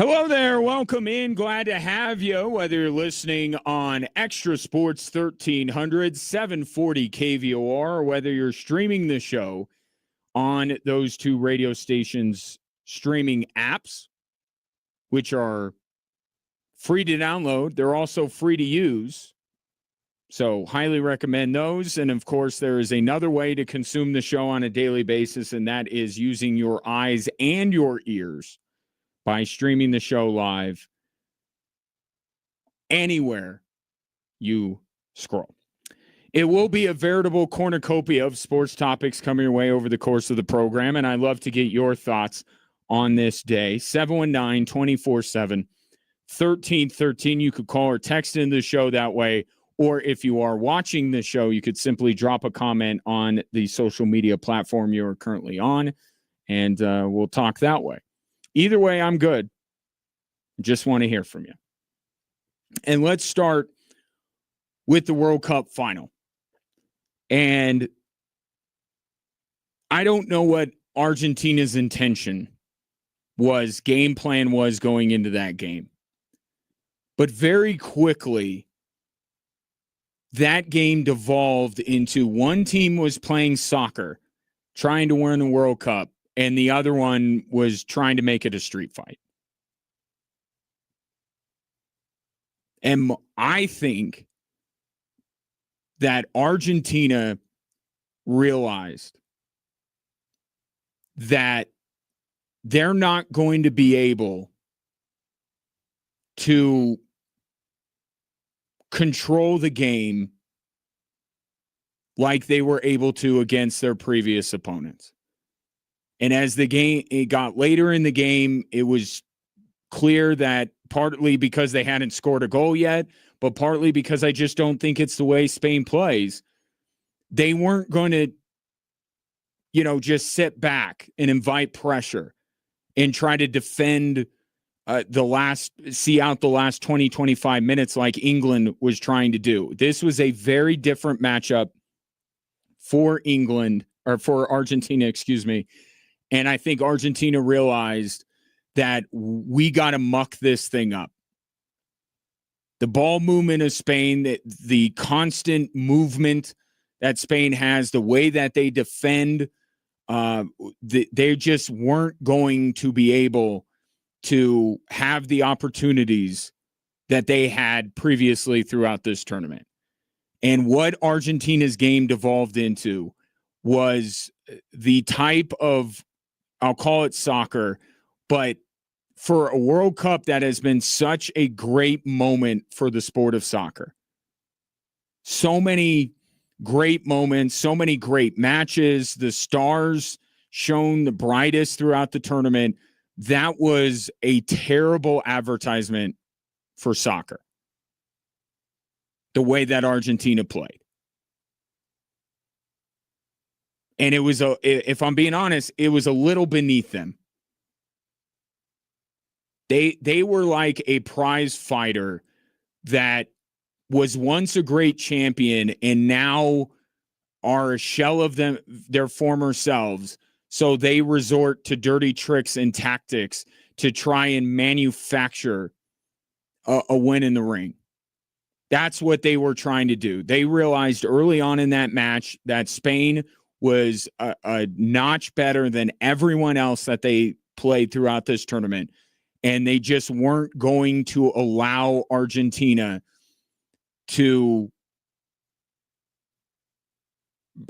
Hello there. Welcome in. Glad to have you, whether you're listening on Extra Sports 1300, 740 KVOR, or whether you're streaming the show on those two radio stations' streaming apps, which are free to download. They're also free to use. So highly recommend those. And of course, there is another way to consume the show on a daily basis, and that is using your eyes and your ears by streaming the show live anywhere you scroll. It will be a veritable cornucopia of sports topics coming your way over the course of the program, and I'd love to get your thoughts on this day. 719-24-7-1313. You could call or text into the show that way, or if you are watching the show, you could simply drop a comment on the social media platform you are currently on, and we'll talk that way. Either way, I'm good. Just want to hear from you. And let's start with the World Cup final. And I don't know what Argentina's intention was, game plan was going into that game. But very quickly, that game devolved into one team was playing soccer, trying to win the World Cup, and the other one was trying to make it a street fight. And I think that Argentina realized that they're not going to be able to control the game like they were able to against their previous opponents. And as the game it got later in the game, it was clear that partly because they hadn't scored a goal yet, but partly because I just don't think it's the way Spain plays. They weren't going to, just sit back and invite pressure and try to defend see out the last 20, 25 minutes like England was trying to do. This was a very different matchup for England, or for Argentina, excuse me. And I think Argentina realized that we got to muck this thing up. The ball movement of Spain, the constant movement that Spain has, the way that they defend, they just weren't going to be able to have the opportunities that they had previously throughout this tournament. And what Argentina's game devolved into was the type of, I'll call it soccer, but for a World Cup that has been such a great moment for the sport of soccer. So many great moments, so many great matches, the stars shone the brightest throughout the tournament. That was a terrible advertisement for soccer, the way that Argentina played. And it was, if I'm being honest, it was a little beneath them. They were like a prize fighter that was once a great champion and now are a shell of their former selves. So they resort to dirty tricks and tactics to try and manufacture a win in the ring. That's what they were trying to do. They realized early on in that match that Spain was a notch better than everyone else that they played throughout this tournament. And they just weren't going to allow Argentina to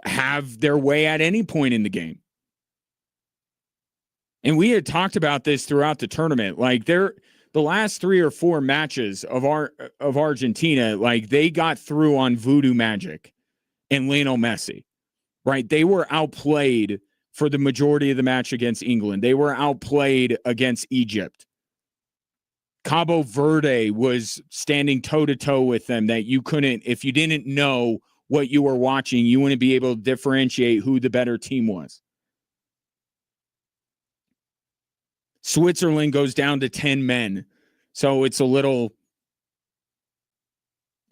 have their way at any point in the game. And we had talked about this throughout the tournament. Like the last 3 or 4 matches of Argentina, like they got through on voodoo magic and Lionel Messi. Right? They were outplayed for the majority of the match against England. They were outplayed against Egypt. Cabo Verde was standing toe-to-toe with them that you couldn't, if you didn't know what you were watching, you wouldn't be able to differentiate who the better team was. Switzerland goes down to 10 men. So it's a little,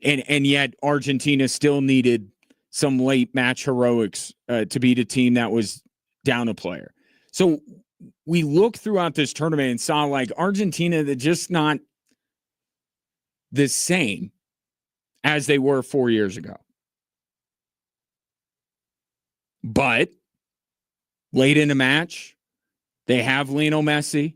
and yet Argentina still needed some late match heroics to beat a team that was down a player. So we look throughout this tournament and saw like Argentina, they're just not the same as they were 4 years ago. But late in the match, they have Lionel Messi.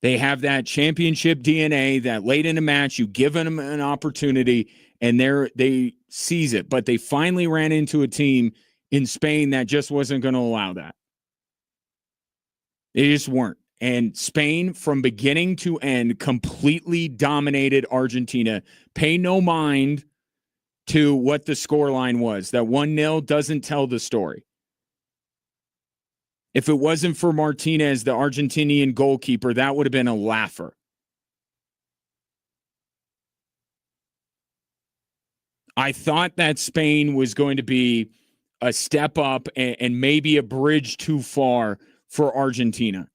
They have that championship DNA that late in the match, you give them an opportunity and they seize it. But they finally ran into a team in Spain that just wasn't going to allow that. They just weren't. And Spain, from beginning to end, completely dominated Argentina. Pay no mind to what the scoreline was. That 1-0 doesn't tell the story. If it wasn't for Martinez, the Argentinian goalkeeper, that would have been a laugher. I thought that Spain was going to be a step up and maybe a bridge too far for Argentina.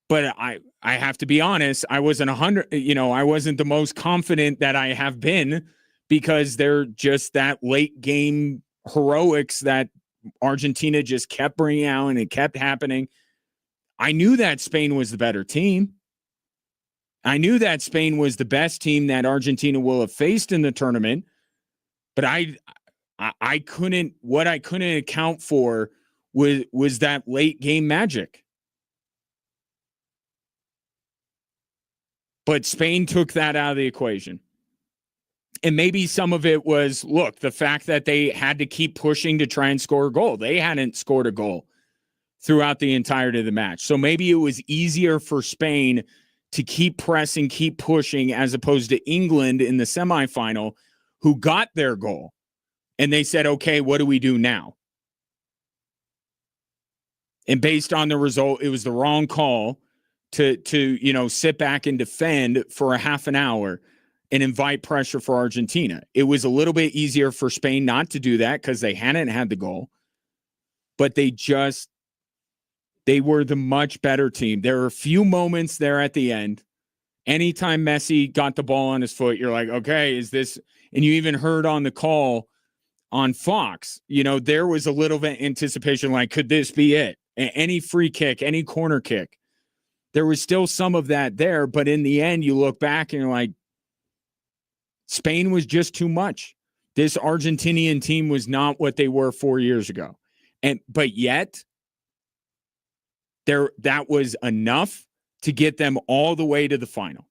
But I have to be honest, I wasn't 100, I wasn't the most confident that I have been because they're just that late game heroics that Argentina just kept bringing out and it kept happening. I knew that Spain was the better team. I knew that Spain was the best team that Argentina will have faced in the tournament, but I couldn't account for was that late game magic. But Spain took that out of the equation. And maybe some of it was, look, the fact that they had to keep pushing to try and score a goal. They hadn't scored a goal throughout the entirety of the match. So maybe it was easier for Spain to keep pressing, keep pushing, as opposed to England in the semifinal, who got their goal. And they said, okay, what do we do now? And based on the result, it was the wrong call to sit back and defend for a half an hour and invite pressure for Argentina. It was a little bit easier for Spain not to do that because they hadn't had the goal. But they were the much better team. There were a few moments there at the end. Anytime Messi got the ball on his foot, you're like, okay, is this? And you even heard on the call on Fox, there was a little bit of anticipation, like, could this be it? Any free kick, any corner kick. There was still some of that there, but in the end, you look back and you're like, Spain was just too much. This Argentinian team was not what they were 4 years ago. But yet, that was enough to get them all the way to the final.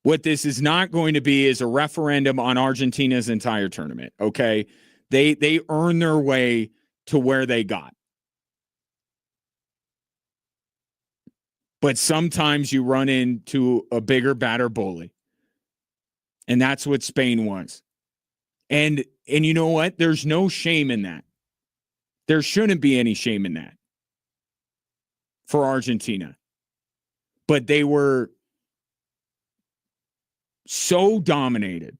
What this is not going to be is a referendum on Argentina's entire tournament, okay? They earned their way to where they got. But sometimes you run into a bigger, badder bully. And that's what Spain was. And you know what? There's no shame in that. There shouldn't be any shame in that for Argentina. But they were so dominated.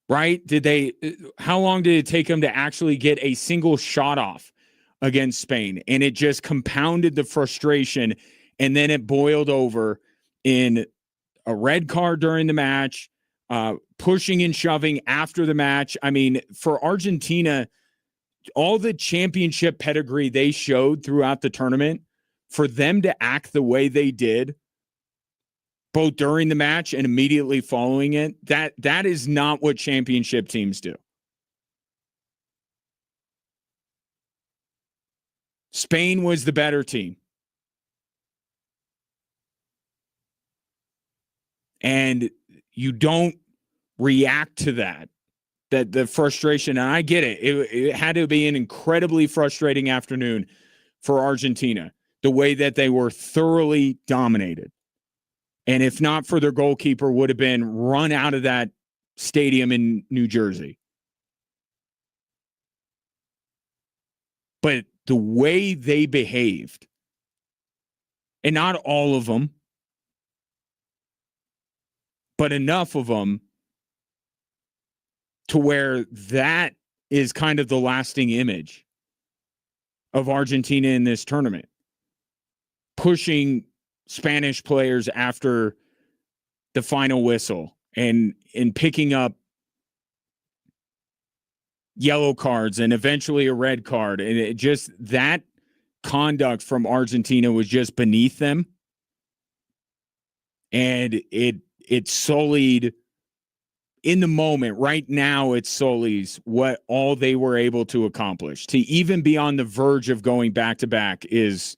Right? How long did it take them to actually get a single shot off against Spain? And it just compounded the frustration. And then it boiled over in a red card during the match, pushing and shoving after the match. I mean, for Argentina, all the championship pedigree they showed throughout the tournament, for them to act the way they did, both during the match and immediately following it, that is not what championship teams do. Spain was the better team. And you don't react to that the frustration. And I get it. It had to be an incredibly frustrating afternoon for Argentina, the way that they were thoroughly dominated. And if not for their goalkeeper, would have been run out of that stadium in New Jersey. But the way they behaved, and not all of them, but enough of them to where that is kind of the lasting image of Argentina in this tournament. Pushing Spanish players after the final whistle and picking up yellow cards and eventually a red card. And it just that conduct from Argentina was just beneath them. And it sullied in the moment. Right now, it sullies what all they were able to accomplish. To even be on the verge of going back to back is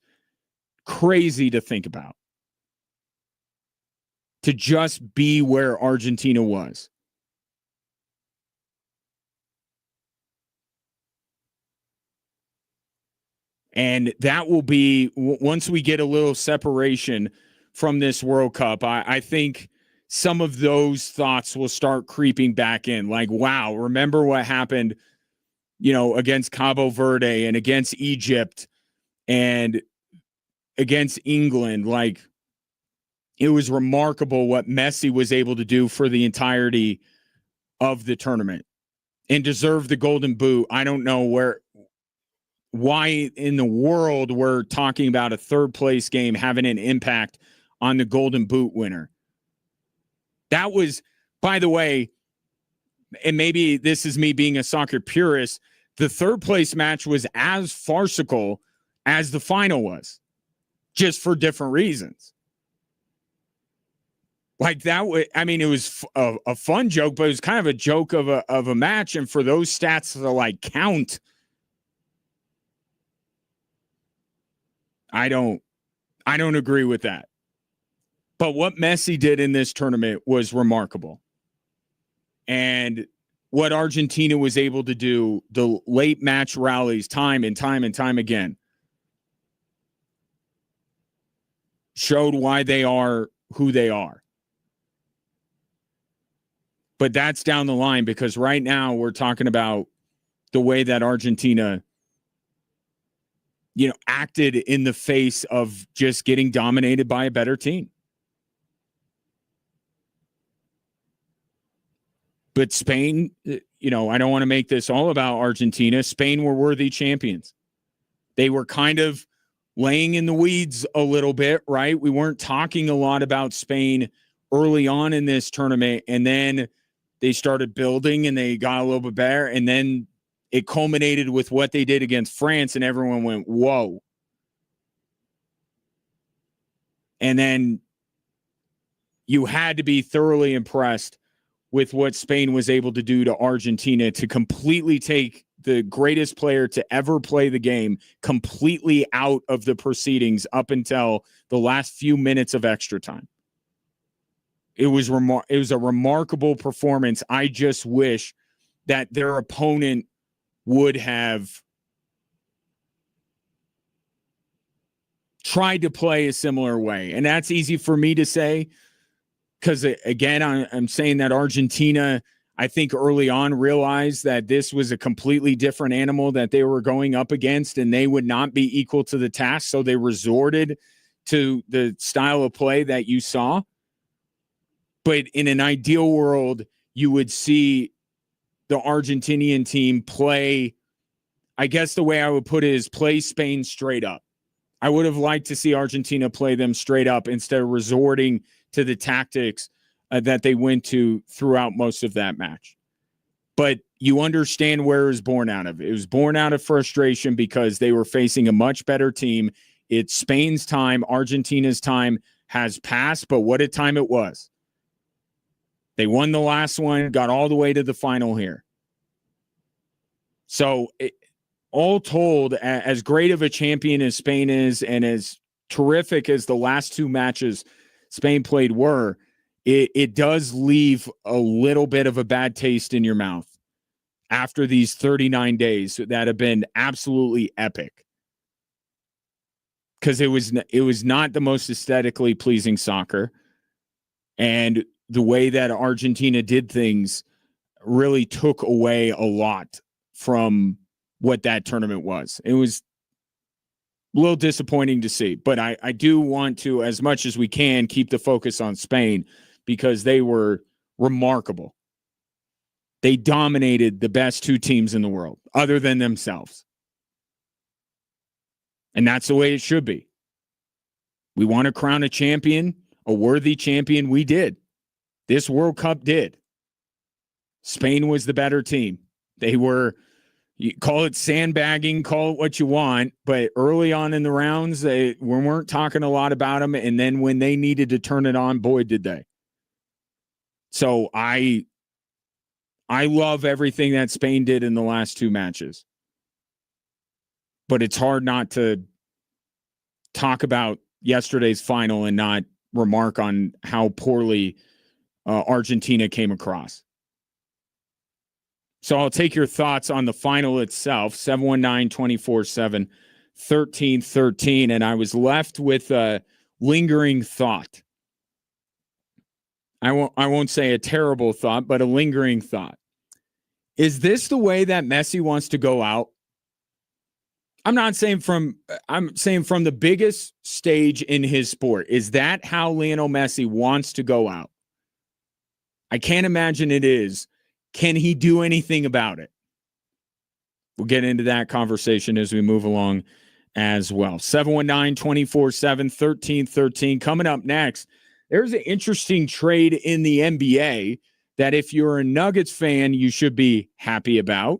crazy to think about. To just be where Argentina was. And that will be, once we get a little separation from this World Cup, I think some of those thoughts will start creeping back in. Like, wow, remember what happened, against Cabo Verde and against Egypt and against England. Like, it was remarkable what Messi was able to do for the entirety of the tournament and deserved the Golden Boot. I don't know why in the world we're talking about a third place game having an impact on the Golden Boot winner. That was, by the way, and maybe this is me being a soccer purist, the third place match was as farcical as the final was, just for different reasons. Like that was, it was a fun joke, but it was kind of a joke of a match. And for those stats to count, I don't agree with that. But what Messi did in this tournament was remarkable. And what Argentina was able to do, the late match rallies, time and time and time again, showed why they are who they are. But that's down the line, because right now we're talking about the way that Argentina, acted in the face of just getting dominated by a better team. But Spain, I don't want to make this all about Argentina. Spain were worthy champions. They were kind of laying in the weeds a little bit, right? We weren't talking a lot about Spain early on in this tournament, and then they started building and they got a little bit better, and then it culminated with what they did against France, and everyone went, whoa. And then you had to be thoroughly impressed with what Spain was able to do to Argentina to completely take the greatest player to ever play the game completely out of the proceedings up until the last few minutes of extra time. It was a remarkable performance. I just wish that their opponent would have tried to play a similar way. And that's easy for me to say, because, again, I'm saying that Argentina, I think early on, realized that this was a completely different animal that they were going up against, and they would not be equal to the task. So they resorted to the style of play that you saw. But in an ideal world, you would see the Argentinian team play, I guess the way I would put it is play Spain straight up. I would have liked to see Argentina play them straight up instead of resorting to the tactics that they went to throughout most of that match. But you understand where it was born out of. It was born out of frustration because they were facing a much better team. It's Spain's time. Argentina's time has passed, but what a time it was. They won the last one, got all the way to the final here. So all told, as great of a champion as Spain is and as terrific as the last two matches Spain played were, it does leave a little bit of a bad taste in your mouth after these 39 days that have been absolutely epic. Because it was not the most aesthetically pleasing soccer. And the way that Argentina did things really took away a lot from what that tournament was. It was a little disappointing to see, but I do want to, as much as we can, keep the focus on Spain because they were remarkable. They dominated the best two teams in the world, other than themselves. And that's the way it should be. We want to crown a champion, a worthy champion. We did. This World Cup did. Spain was the better team. They were You call it sandbagging, call it what you want, but early on in the rounds, we weren't talking a lot about them. And then when they needed to turn it on, boy, did they. So I love everything that Spain did in the last two matches. But it's hard not to talk about yesterday's final and not remark on how poorly Argentina came across. So I'll take your thoughts on the final itself, 719-247-1313. And I was left with a lingering thought. I won't say a terrible thought, but a lingering thought. Is this the way that Messi wants to go out? I'm saying from the biggest stage in his sport. Is that how Lionel Messi wants to go out? I can't imagine it is. Can he do anything about it? We'll get into that conversation as we move along as well. 719-247-1313. Coming up next, there's an interesting trade in the NBA that if you're a Nuggets fan, you should be happy about,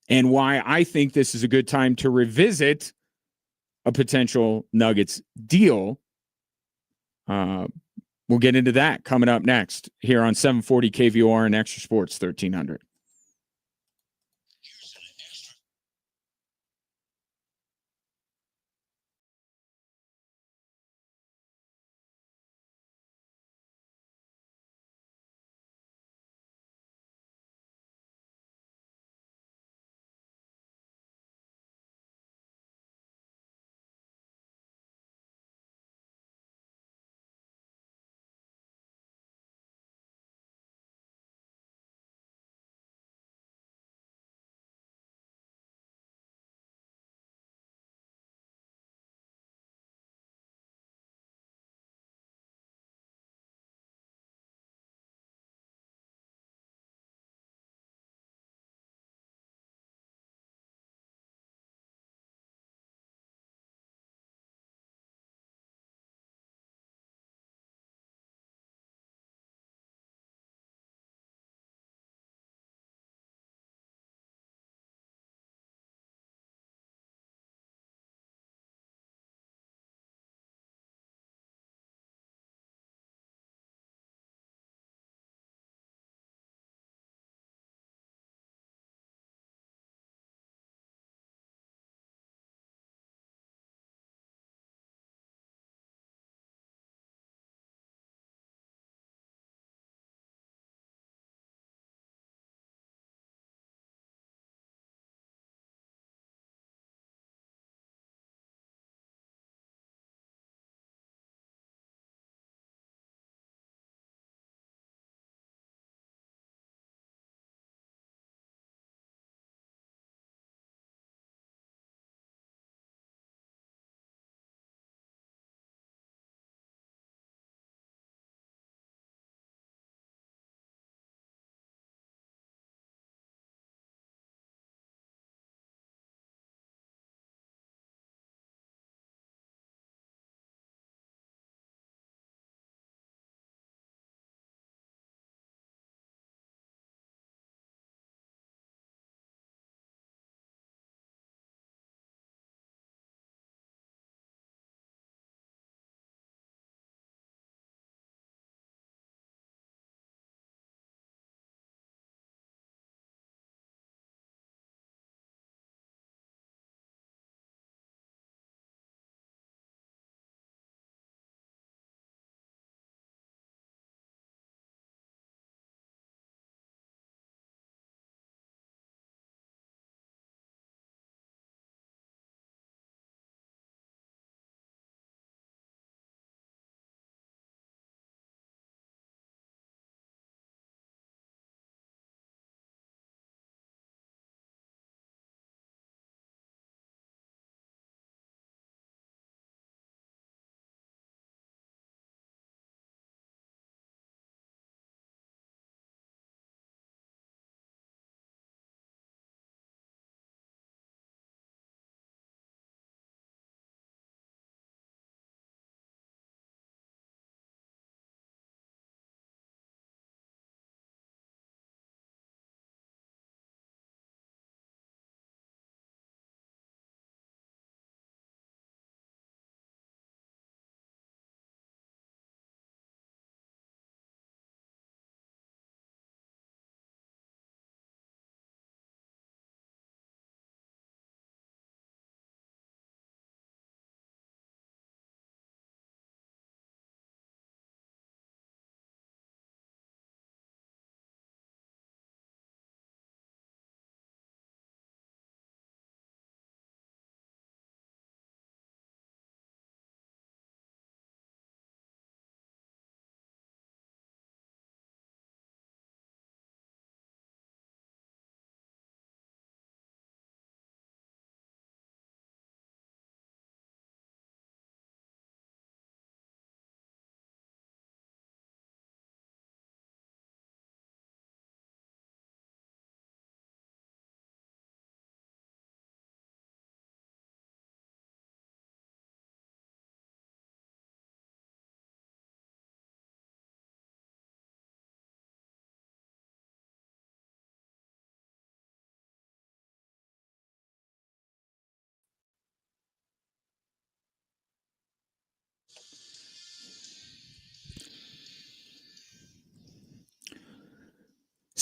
and why I think this is a good time to revisit a potential Nuggets deal. We'll get into that coming up next here on 740 KVOR and Extra Sports 1300.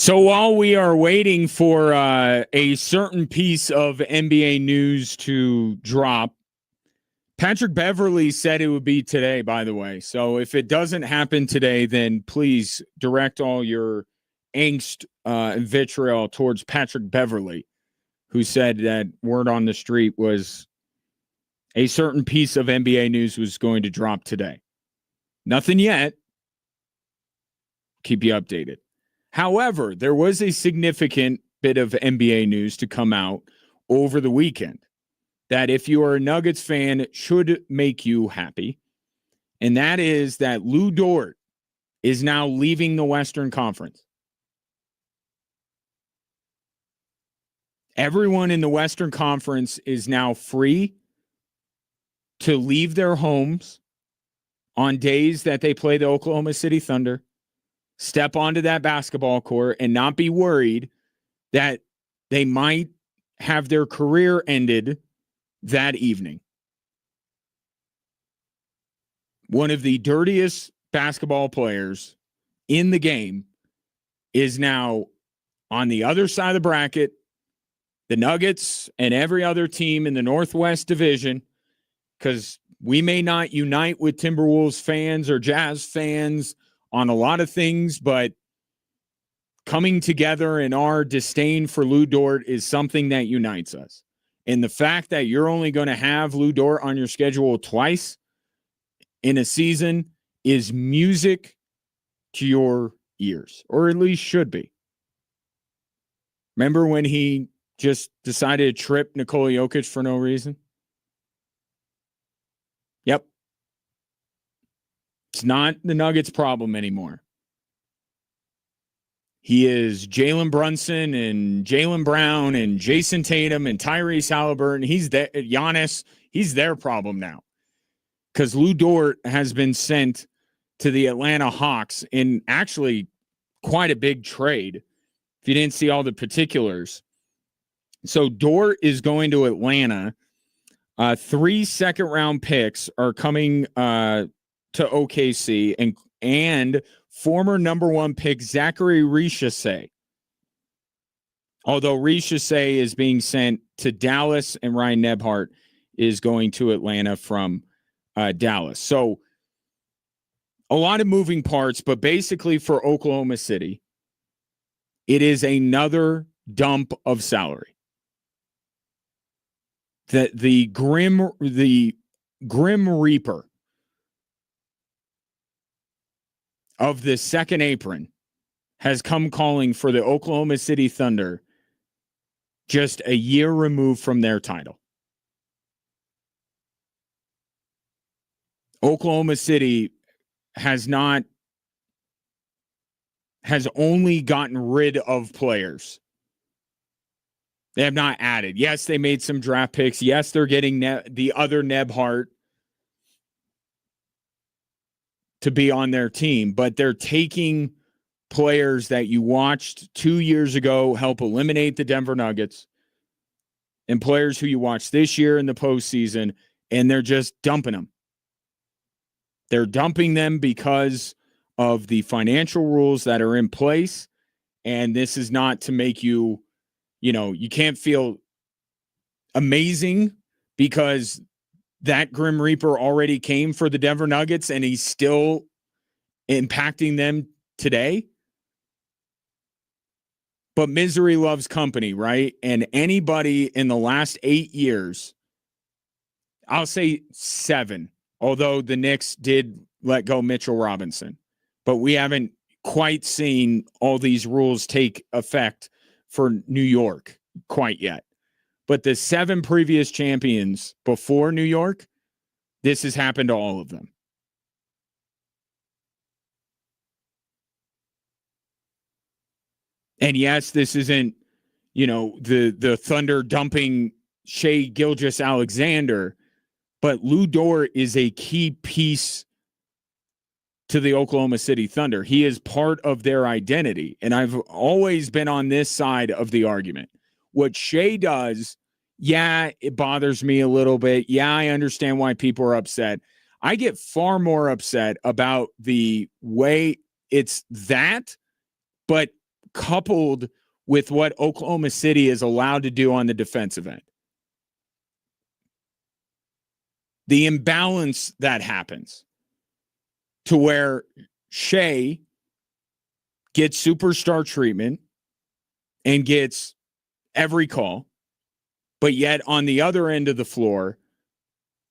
So while we are waiting for a certain piece of NBA news to drop, Patrick Beverley said it would be today, by the way. So if it doesn't happen today, then please direct all your angst and vitriol towards Patrick Beverley, who said that word on the street was a certain piece of NBA news was going to drop today. Nothing yet. Keep you updated. However, there was a significant bit of NBA news to come out over the weekend that, if you are a Nuggets fan, should make you happy. And that is that Lou Dort is now leaving the Western Conference. Everyone in the Western Conference is now free to leave their homes on days that they play the Oklahoma City Thunder, step onto that basketball court, and not be worried that they might have their career ended that evening. One of the dirtiest basketball players in the game is now on the other side of the bracket. The Nuggets and every other team in the Northwest Division, because we may not unite with Timberwolves fans or Jazz fans on a lot of things, but coming together in our disdain for Lou Dort is something that unites us. And the fact that you're only going to have Lou Dort on your schedule twice in a season is music to your ears, or at least should be. Remember when he just decided to trip Nikola Jokic for no reason? Yep. It's not the Nuggets' problem anymore. He is Jalen Brunson and Jaylen Brown and Jason Tatum and Tyrese Halliburton. He's there. Giannis, he's their problem now. Because Lou Dort has been sent to the Atlanta Hawks in actually quite a big trade, if you didn't see all the particulars. So Dort is going to Atlanta. 3 second-round picks are coming to OKC, and former number 1 pick Zachary Richese. Although Richese is being sent to Dallas and Ryan Nebhart is going to Atlanta from Dallas. So a lot of moving parts, but basically for Oklahoma City, it is another dump of salary. The Grim Reaper of the second apron has come calling for the Oklahoma City Thunder just a year removed from their title. Oklahoma City has only gotten rid of players. They have not added. Yes, they made some draft picks. Yes, they're getting the other Nebhart to be on their team, but they're taking players that you watched 2 years ago help eliminate the Denver Nuggets and players who you watched this year in the postseason, and they're just dumping them. They're dumping them because of the financial rules that are in place, and this is not to make you, you can't feel amazing because that Grim Reaper already came for the Denver Nuggets and he's still impacting them today. But misery loves company, right? And anybody in the last 8 years, I'll say 7, although the Knicks did let go Mitchell Robinson, but we haven't quite seen all these rules take effect for New York quite yet. But the 7 previous champions before New York, this has happened to all of them. And yes, this isn't, the Thunder dumping Shai Gilgeous-Alexander, but Lou Dort is a key piece to the Oklahoma City Thunder. He is part of their identity. And I've always been on this side of the argument. What Shai does, yeah, it bothers me a little bit. Yeah, I understand why people are upset. I get far more upset about the way it's that, but coupled with what Oklahoma City is allowed to do on the defensive end. The imbalance that happens to where Shea gets superstar treatment and gets every call, but yet on the other end of the floor,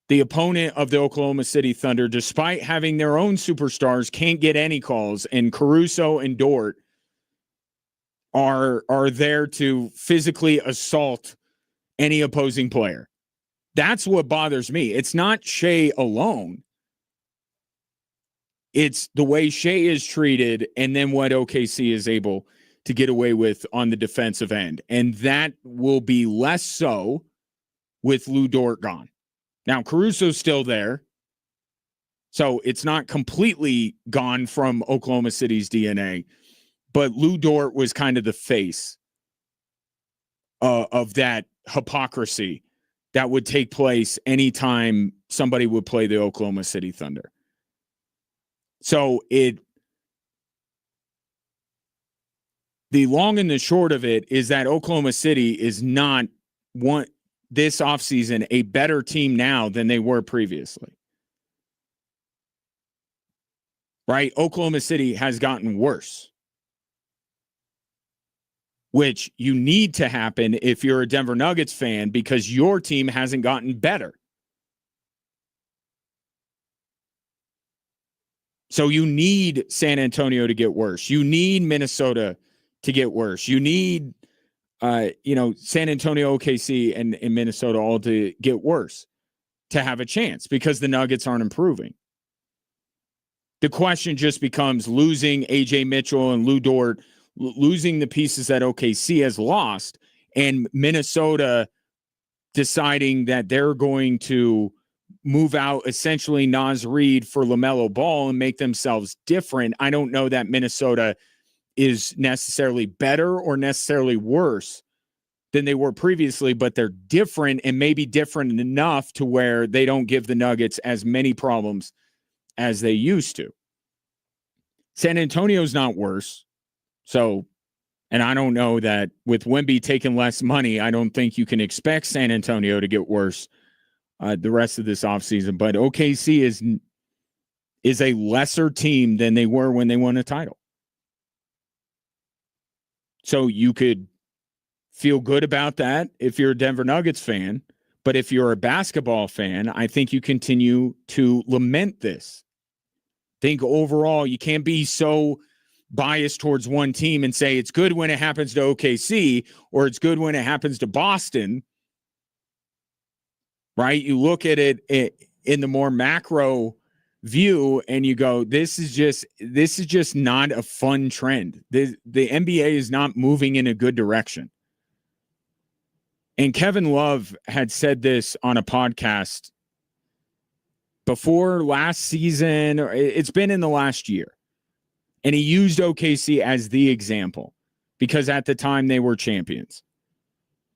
the opponent of the Oklahoma City Thunder, despite having their own superstars, can't get any calls, and Caruso and Dort are there to physically assault any opposing player. That's what bothers me. It's not Shea alone. It's the way Shea is treated and then what OKC is able to get away with on the defensive end. And that will be less so with Lou Dort gone. Now, Caruso's still there, so it's not completely gone from Oklahoma City's DNA, but Lou Dort was kind of the face of that hypocrisy that would take place anytime somebody would play the Oklahoma City Thunder. So the long and the short of it is that Oklahoma City is not this offseason a better team now than they were previously. Right? Oklahoma City has gotten worse, which you need to happen if you're a Denver Nuggets fan because your team hasn't gotten better. So you need San Antonio to get worse. You need Minnesota to get worse. You need San Antonio, OKC, and Minnesota all to get worse to have a chance because the Nuggets aren't improving. The question just becomes losing A.J. Mitchell and Lou Dort, losing the pieces that OKC has lost, and Minnesota deciding that they're going to move out essentially Naz Reid for LaMelo Ball and make themselves different. I don't know that Minnesota is necessarily better or necessarily worse than they were previously, but they're different and maybe different enough to where they don't give the Nuggets as many problems as they used to. San Antonio's not worse. So, and I don't know that with Wemby taking less money, I don't think you can expect San Antonio to get worse the rest of this offseason. But OKC is a lesser team than they were when they won a title. So you could feel good about that if you're a Denver Nuggets fan. But if you're a basketball fan, I think you continue to lament this. Think overall, you can't be so biased towards one team and say it's good when it happens to OKC or it's good when it happens to Boston. Right? You look at it in the more macro view and you go, this is just not a fun trend. The NBA is not moving in a good direction. And Kevin Love had said this on a podcast before last season, or it's been in the last year. And he used OKC as the example because at the time they were champions,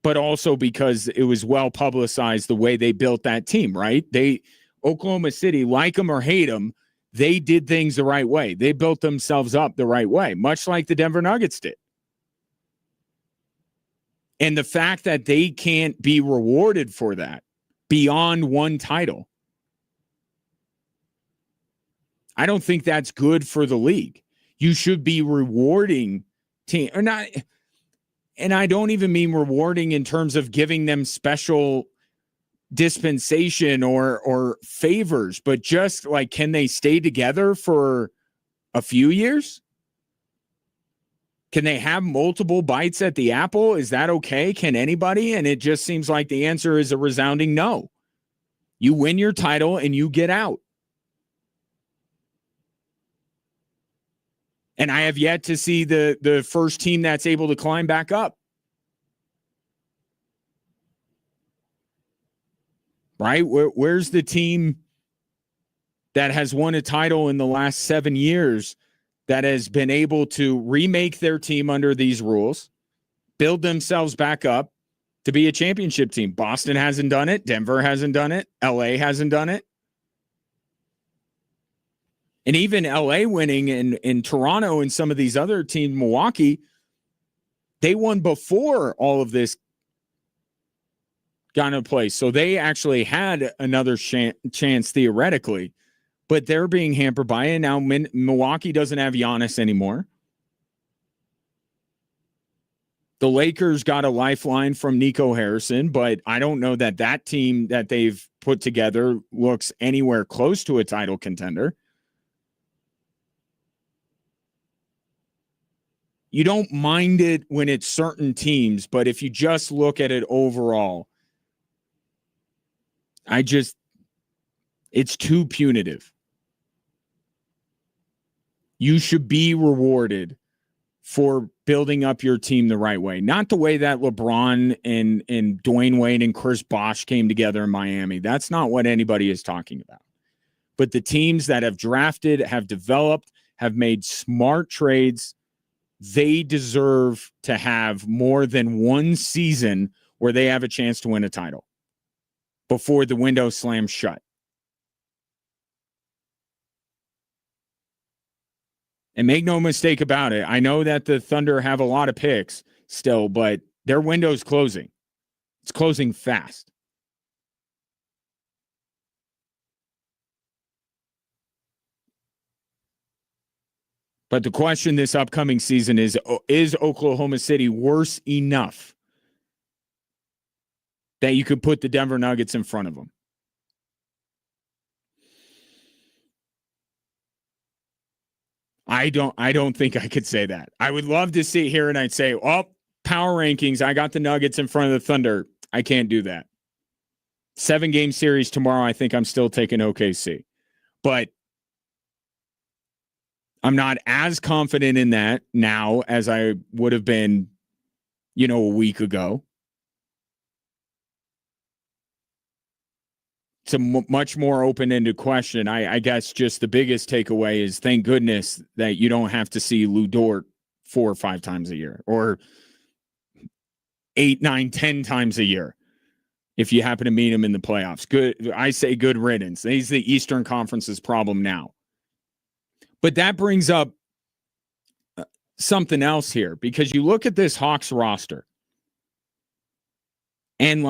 but also because it was well publicized the way they built that team, right? Oklahoma City, like them or hate them, they did things the right way. They built themselves up the right way, much like the Denver Nuggets did. And the fact that they can't be rewarded for that beyond one title, I don't think that's good for the league. You should be rewarding team or not. And I don't even mean rewarding in terms of giving them special dispensation or favors, but just like, can they stay together for a few years? Can they have multiple bites at the apple? Is that okay? Can anybody? And it just seems like the answer is a resounding no. You win your title and you get out. And I have yet to see the first team that's able to climb back up. Right? Where's the team that has won a title in the last 7 years that has been able to remake their team under these rules, build themselves back up to be a championship team? Boston hasn't done it. Denver hasn't done it. LA hasn't done it. And even LA winning in Toronto and some of these other teams, Milwaukee, They won before all of this got into place. So they actually had another chance theoretically, but they're being hampered by it. Now Milwaukee doesn't have Giannis anymore. The Lakers got a lifeline from Nico Harrison, but I don't know that that team that they've put together looks anywhere close to a title contender. You don't mind it when it's certain teams, but if you just look at it overall, it's too punitive. You should be rewarded for building up your team the right way. Not the way that LeBron and Dwayne Wade and Chris Bosh came together in Miami. That's not what anybody is talking about. But the teams that have drafted, have developed, have made smart trades, they deserve to have more than one season where they have a chance to win a title before the window slams shut. And make no mistake about it, I know that the Thunder have a lot of picks still, but their window's closing. It's closing fast. But the question this upcoming season is Oklahoma City worse enough that you could put the Denver Nuggets in front of them? I don't think I could say that. I would love to sit here and I'd say, oh, power rankings, I got the Nuggets in front of the Thunder. I can't do that. 7-game series tomorrow, I think I'm still taking OKC. But I'm not as confident in that now as I would have been, a week ago. It's a much more open-ended question. I guess just the biggest takeaway is thank goodness that you don't have to see Lou Dort 4 or 5 times a year or 8, 9, 10 times a year if you happen to meet him in the playoffs. Good. I say good riddance. He's the Eastern Conference's problem now. But that brings up something else here because you look at this Hawks roster and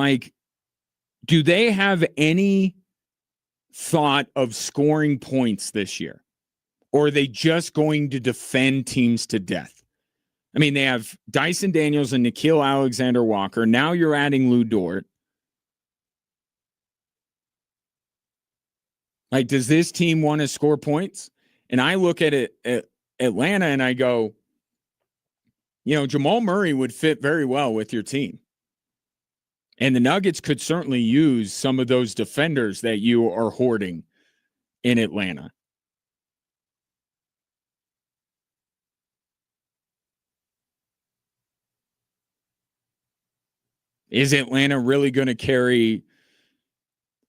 do they have any thought of scoring points this year? Or are they just going to defend teams to death? I mean, they have Dyson Daniels and Nickeil Alexander-Walker. Now you're adding Lou Dort. Does this team want to score points? And I look at it at Atlanta and I go, Jamal Murray would fit very well with your team. And the Nuggets could certainly use some of those defenders that you are hoarding in Atlanta. Is Atlanta really going to carry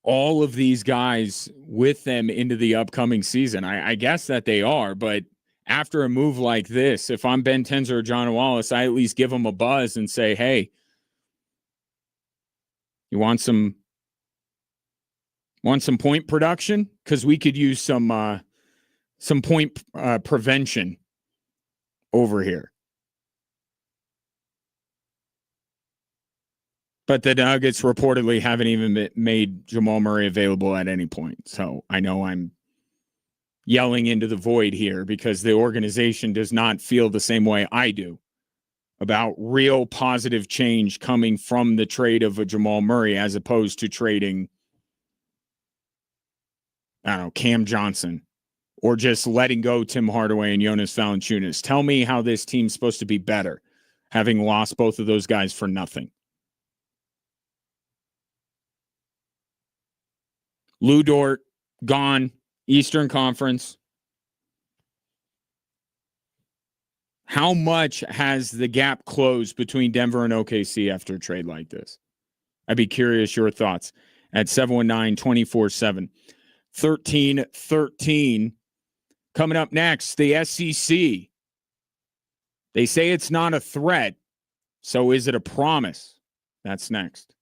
all of these guys with them into the upcoming season? I guess that they are, but after a move like this, if I'm Ben Tenzer or John Wallace, I at least give them a buzz and say, hey, you want some point production? Because we could use some point prevention over here. But the Nuggets reportedly haven't even made Jamal Murray available at any point. So I know I'm yelling into the void here because the organization does not feel the same way I do about real positive change coming from the trade of a Jamal Murray as opposed to trading, I don't know, Cam Johnson or just letting go Tim Hardaway and Jonas Valanciunas. Tell me how this team's supposed to be better having lost both of those guys for nothing. Lou Dort, gone. Eastern Conference. How much has the gap closed between Denver and OKC after a trade like this? I'd be curious your thoughts at 719-24-7. 13-13. Coming up next, the SEC. They say it's not a threat, so is it a promise? That's next.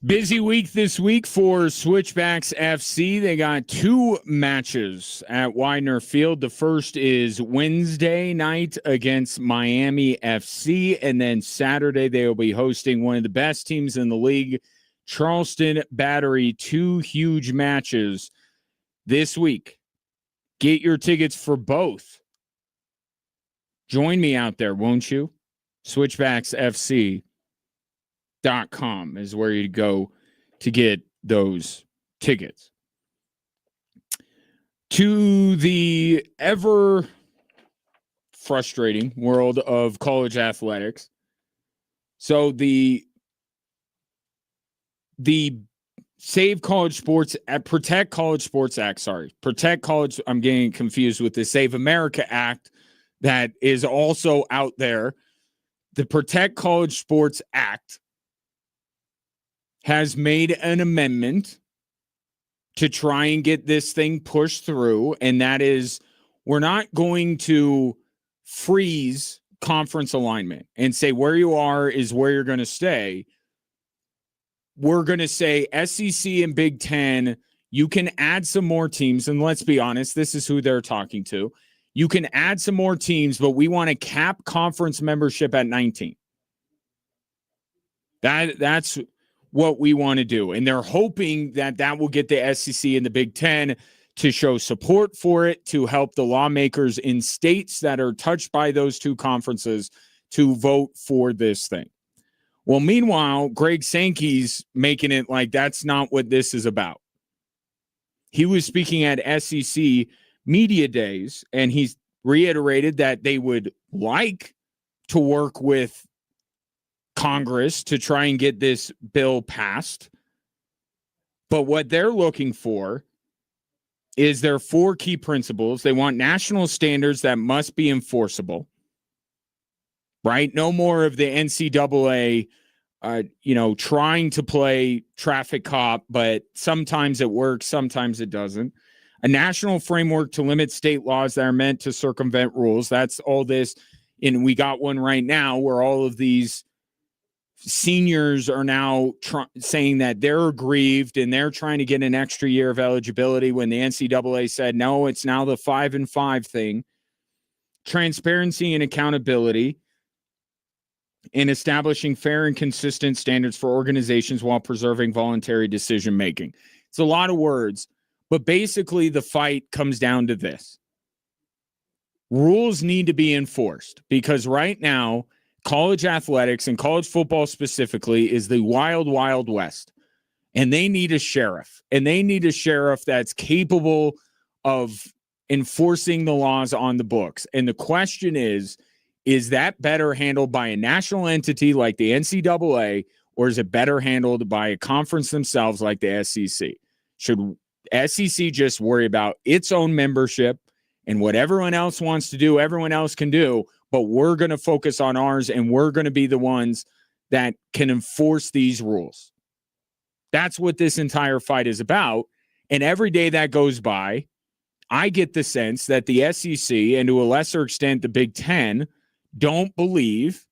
Busy week this week for Switchbacks FC. They got 2 matches at Widener Field. The first is Wednesday night against Miami FC, and then Saturday they will be hosting one of the best teams in the league, Charleston Battery. 2 huge matches this week. Get your tickets for both. Join me out there, won't you? SwitchbacksFC.com is where you go to get those tickets. To the ever frustrating world of college athletics. So the Save College Sports, Protect College Sports Act, Protect College, I'm getting confused with the Save America Act that is also out there. The Protect College Sports Act has made an amendment to try and get this thing pushed through, and that is we're not going to freeze conference alignment and say where you are is where you're going to stay. We're going to say SEC and Big Ten, you can add some more teams, and let's be honest, this is who they're talking to. You can add some more teams, but we want to cap conference membership at 19. That's what we want to do. And they're hoping that that will get the SEC and the Big Ten to show support for it, to help the lawmakers in states that are touched by those 2 conferences to vote for this thing. Well, meanwhile, Greg Sankey's making it like that's not what this is about. He was speaking at SEC Media Days, and he's reiterated that they would like to work with Congress to try and get this bill passed. But what they're looking for is their 4 key principles. They want national standards that must be enforceable, right? No more of the NCAA, trying to play traffic cop, but sometimes it works, sometimes it doesn't. A national framework to limit state laws that are meant to circumvent rules. That's all this. And we got one right now where all of these seniors are now saying that they're aggrieved and they're trying to get an extra year of eligibility when the NCAA said, no, it's now the 5 and 5 thing. Transparency and accountability in establishing fair and consistent standards for organizations while preserving voluntary decision-making. It's a lot of words, but basically the fight comes down to this. Rules need to be enforced because right now, college athletics and college football specifically is the wild, wild west. And they need a sheriff. And they need a sheriff that's capable of enforcing the laws on the books. And the question is that better handled by a national entity like the NCAA, or is it better handled by a conference themselves like the SEC? Should SEC just worry about its own membership and what everyone else wants to do, everyone else can do, but we're going to focus on ours and we're going to be the ones that can enforce these rules? That's what this entire fight is about. And every day that goes by, I get the sense that the SEC and to a lesser extent the Big Ten don't believe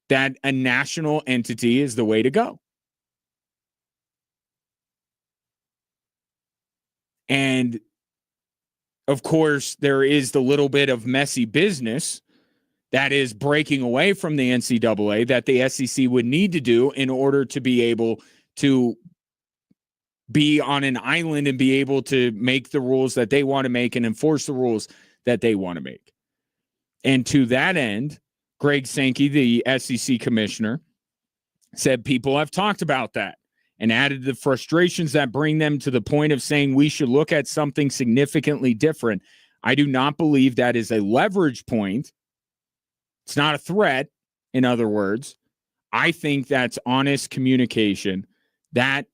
that a national entity is the way to go. And of course, there is the little bit of messy business that is breaking away from the NCAA that the SEC would need to do in order to be able to be on an island and be able to make the rules that they want to make and enforce the rules that they want to make. And to that end, Greg Sankey, the SEC commissioner, said people have talked about that and added the frustrations that bring them to the point of saying we should look at something significantly different. I do not believe that is a leverage point. It's not a threat, in other words. I think that's honest communication that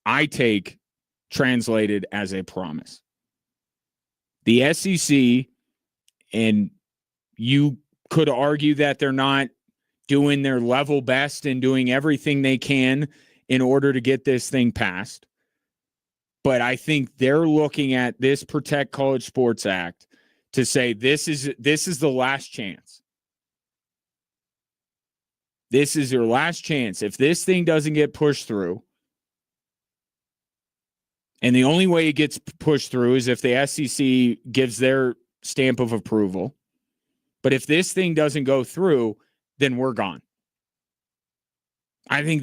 I take translated as a promise. The SEC, and you could argue that they're not doing their level best and doing everything they can in order to get this thing passed. But I think they're looking at this Protect College Sports Act to say this is the last chance. This is your last chance. If this thing doesn't get pushed through, and the only way it gets pushed through is if the SEC gives their stamp of approval. But if this thing doesn't go through, then we're gone. I think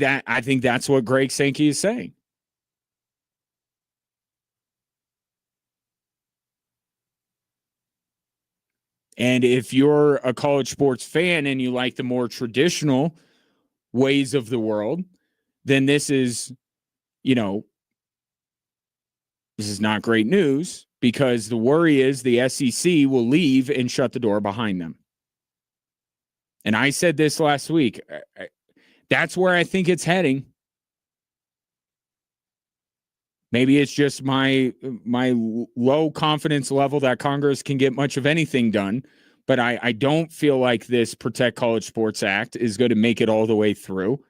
that's what Greg Sankey is saying. And if you're a college sports fan and you like the more traditional ways of the world, then this is, this is not great news, because the worry is the SEC will leave and shut the door behind them. And I said this last week. That's where I think it's heading. Maybe it's just my low confidence level that Congress can get much of anything done. But I don't feel like this Protect College Sports Act is going to make it all the way through.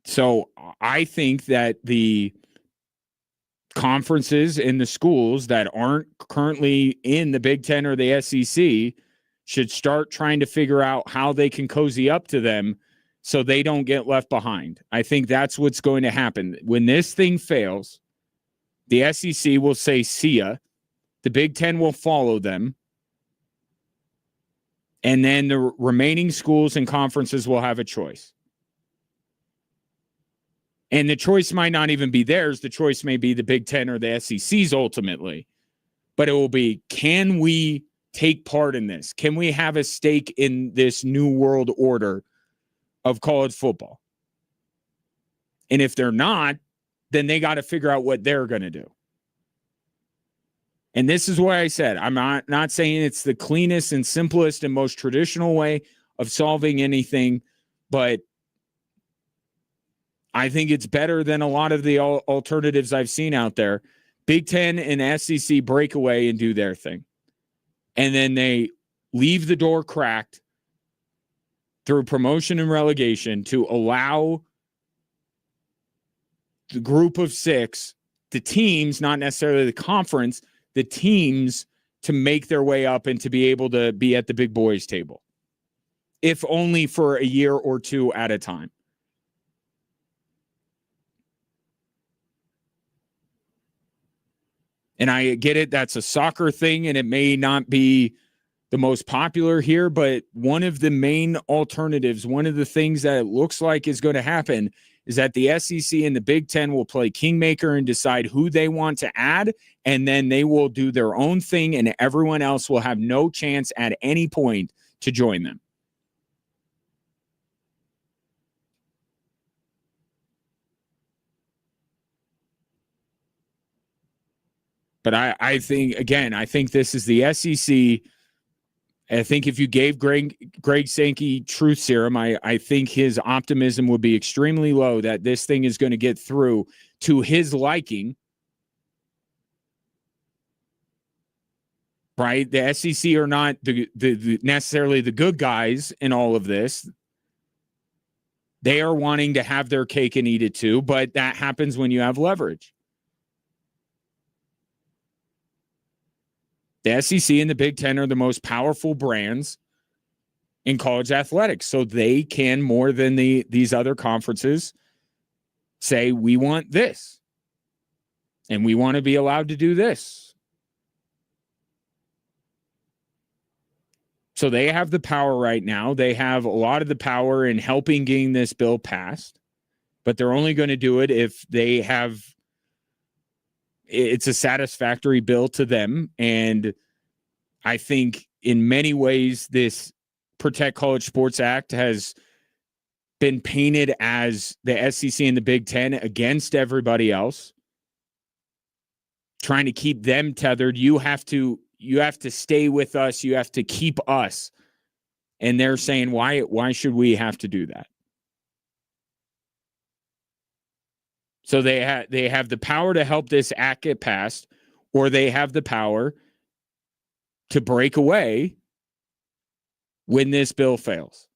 So I think that the conferences and the schools that aren't currently in the Big Ten or the SEC should start trying to figure out how they can cozy up to them so they don't get left behind. I think that's what's going to happen. When this thing fails, the SEC will say, see ya. The Big Ten will follow them. And then the remaining schools and conferences will have a choice. And the choice might not even be theirs. The choice may be the Big Ten or the SEC's ultimately. But it will be, can we take part in this? Can we have a stake in this new world order of college football? And if they're not, then they got to figure out what they're going to do. And this is why I said, I'm not saying it's the cleanest and simplest and most traditional way of solving anything, but I think it's better than a lot of the alternatives I've seen out there. Big Ten and SEC break away and do their thing. And then they leave the door cracked through promotion and relegation to allow the group of six, the teams, not necessarily the conference, the teams to make their way up and to be able to be at the big boys table, if only for a year or two at a time. And I get it, that's a soccer thing, and it may not be the most popular here, but one of the main alternatives, one of the things that it looks like is going to happen is that the SEC and the Big Ten will play kingmaker and decide who they want to add, and then they will do their own thing, and everyone else will have no chance at any point to join them. But I think, again, I think this is the SEC. I think if you gave Greg Sankey truth serum, I think his optimism would be extremely low that this thing is going to get through to his liking. Right? The SEC are not the necessarily the good guys in all of this. They are wanting to have their cake and eat it too, but that happens when you have leverage. The SEC and the Big Ten are the most powerful brands in college athletics, so they can, more than these other conferences, say, we want this, and we want to be allowed to do this. So they have the power right now. They have a lot of the power in helping getting this bill passed, but they're only going to do it if they have it's a satisfactory bill to them. And I think in many ways, this Protect College Sports Act has been painted as the SEC and the Big Ten against everybody else, trying to keep them tethered. You have to stay with us. You have to keep us. And they're saying, why should we have to do that? So they have the power to help this act get passed, or they have the power to break away when this bill fails.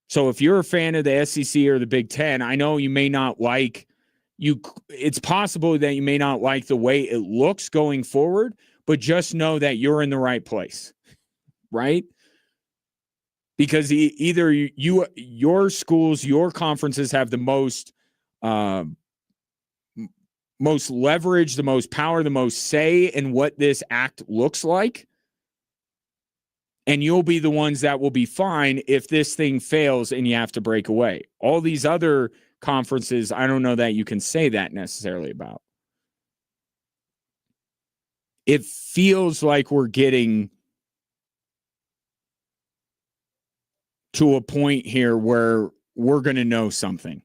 So if you're a fan of the SEC or the Big Ten, I know you may not like it's possible that you may not like the way it looks going forward, but just know that you're in the right place, right? because either your schools, your conferences have the uh, most leverage, the most power, the most say in what this act looks like. And you'll be the ones that will be fine if this thing fails and you have to break away. All these other conferences, I don't know that you can say that necessarily about. It feels like we're getting to a point here where we're going to know something.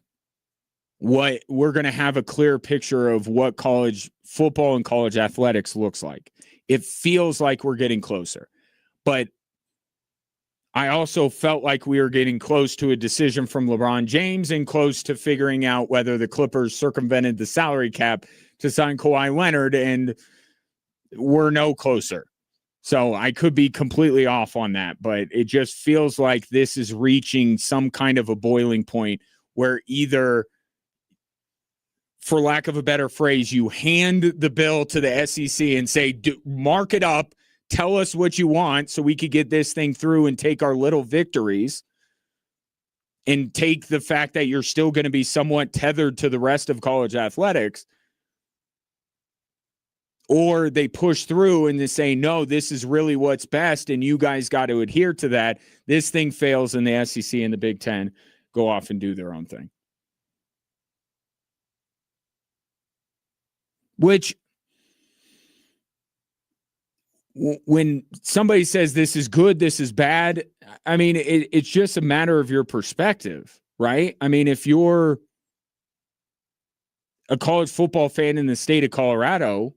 What we're going to have a clear picture of what college football and college athletics looks like. It feels like we're getting closer. But I also felt like we were getting close to a decision from LeBron James and close to figuring out whether the Clippers circumvented the salary cap to sign Kawhi Leonard, and we're no closer. So I could be completely off on that, but it just feels like this is reaching some kind of a boiling point where either, for lack of a better phrase, you hand the bill to the SEC and say, mark it up, tell us what you want so we could get this thing through and take our little victories and take the fact that you're still going to be somewhat tethered to the rest of college athletics. Or they push through and they say, no, this is really what's best, and you guys got to adhere to that. This thing fails, and the SEC and the Big Ten go off and do their own thing. Which, when somebody says this is good, this is bad, I mean, it's just a matter of your perspective, right? I mean, if you're a college football fan in the state of Colorado,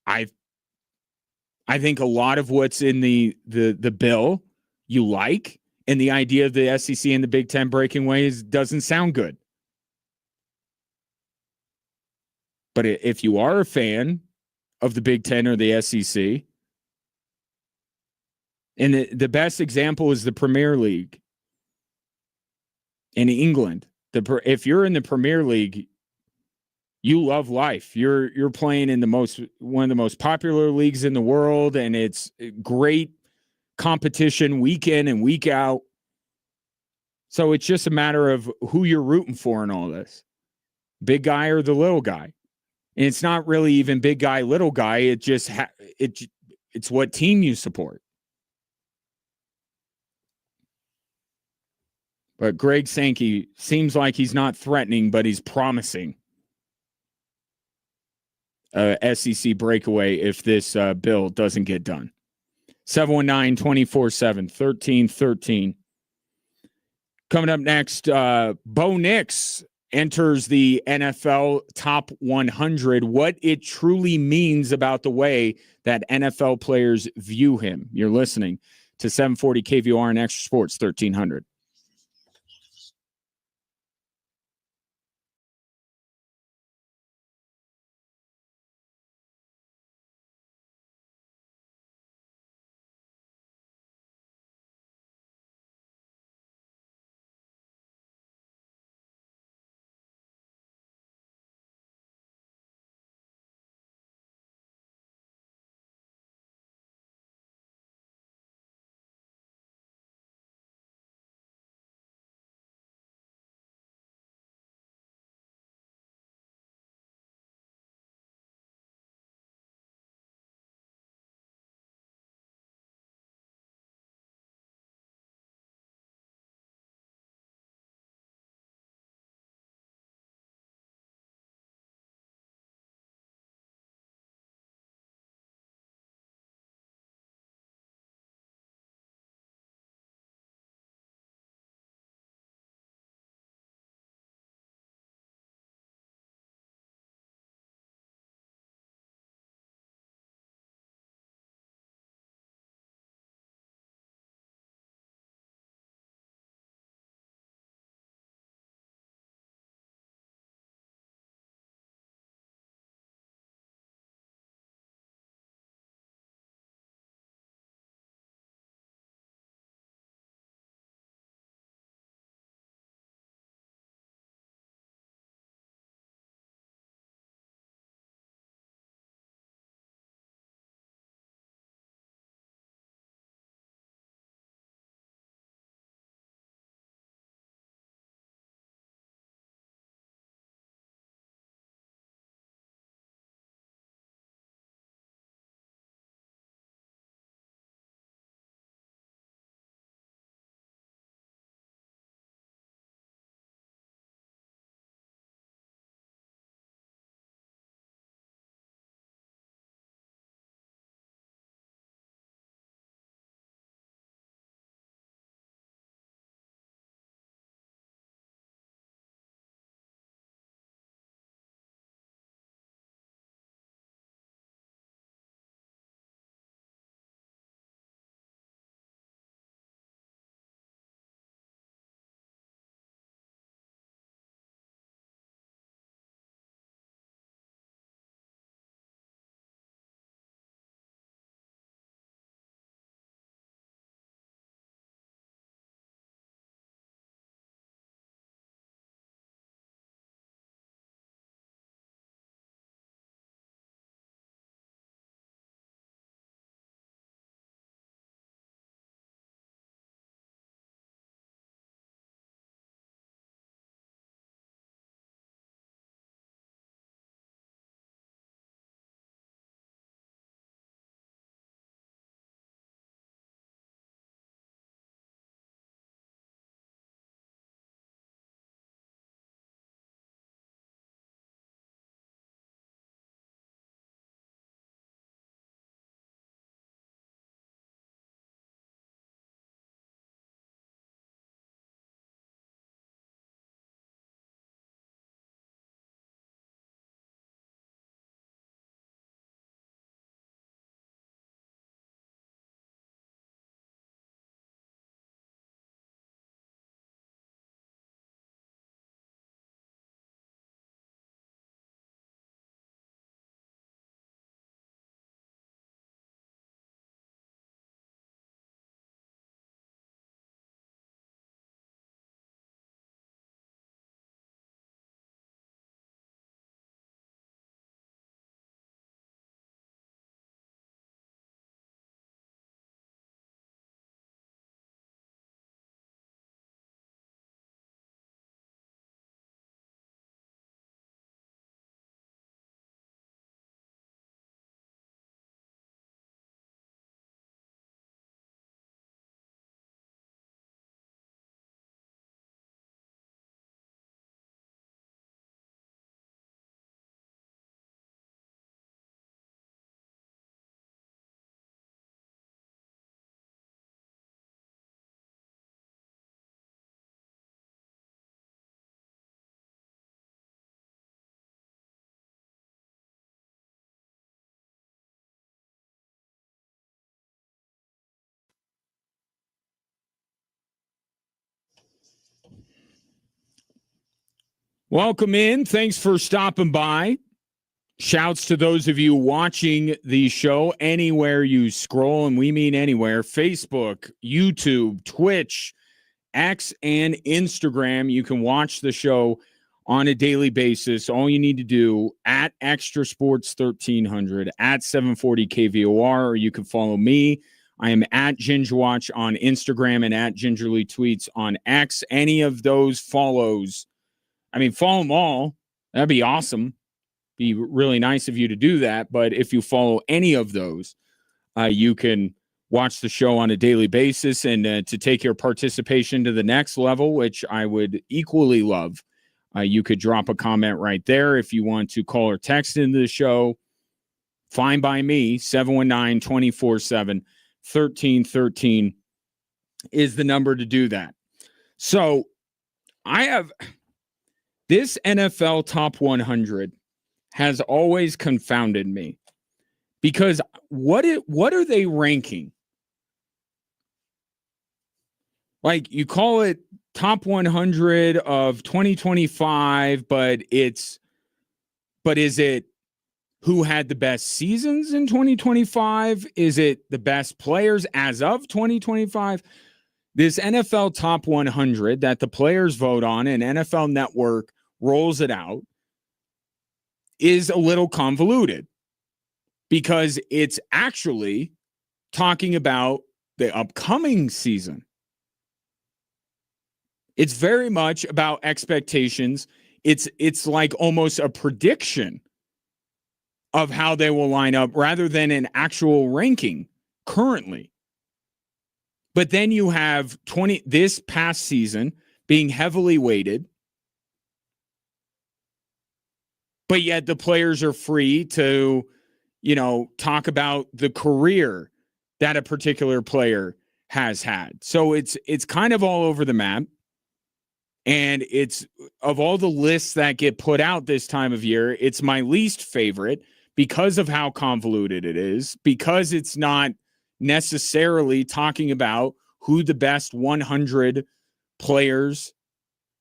I think a lot of what's in the bill you like, and the idea of the SEC and the Big Ten breaking ways doesn't sound good. But if you are a fan of the Big Ten or the SEC, and the best example is the Premier League in England. If you're in the Premier League, you love life. You're playing in one of the most popular leagues in the world, and it's great competition week in and week out. So it's just a matter of who you're rooting for in all this, big guy or the little guy. And it's not really even big guy, little guy. It just it's what team you support. But Greg Sankey seems like he's not threatening, but he's promising SEC breakaway if this bill doesn't get done. 719-24-7, 1313. Coming up next, Bo Nix enters the NFL top 100, what it truly means about the way that NFL players view him. You're listening to 740 KVOR and Extra Sports 1300. Welcome in. Thanks for stopping by. Shouts to those of you watching the show anywhere you scroll, and we mean anywhere. Facebook, YouTube, Twitch, X, and Instagram. You can watch the show on a daily basis. All you need to do at Extra Sports 1300, at 740 KVOR, or you can follow me. I am at Gingerwatch on Instagram and at Gingerly Tweets on X. Any of those follows, follow them all. That'd be awesome. Be really nice of you to do that. But if you follow any of those, you can watch the show on a daily basis. And to take your participation to the next level, which I would equally love, you could drop a comment right there. If you want to call or text into the show, fine by me. 719-247-1313 is the number to do that. So I have this NFL Top 100 has always confounded me, because what are they ranking? Like, you call it Top 100 of 2025, but is it who had the best seasons in 2025? Is it the best players as of 2025? This NFL Top 100 that the players vote on and NFL Network rolls it out is a little convoluted, because it's actually talking about the upcoming season. It's very much about expectations. It's like almost a prediction of how they will line up rather than an actual ranking currently. But then you have this past season being heavily weighted, but yet the players are free to, talk about the career that a particular player has had. So it's kind of all over the map. And it's, of all the lists that get put out this time of year, it's my least favorite because of how convoluted it is, because it's not necessarily talking about who the best 100 players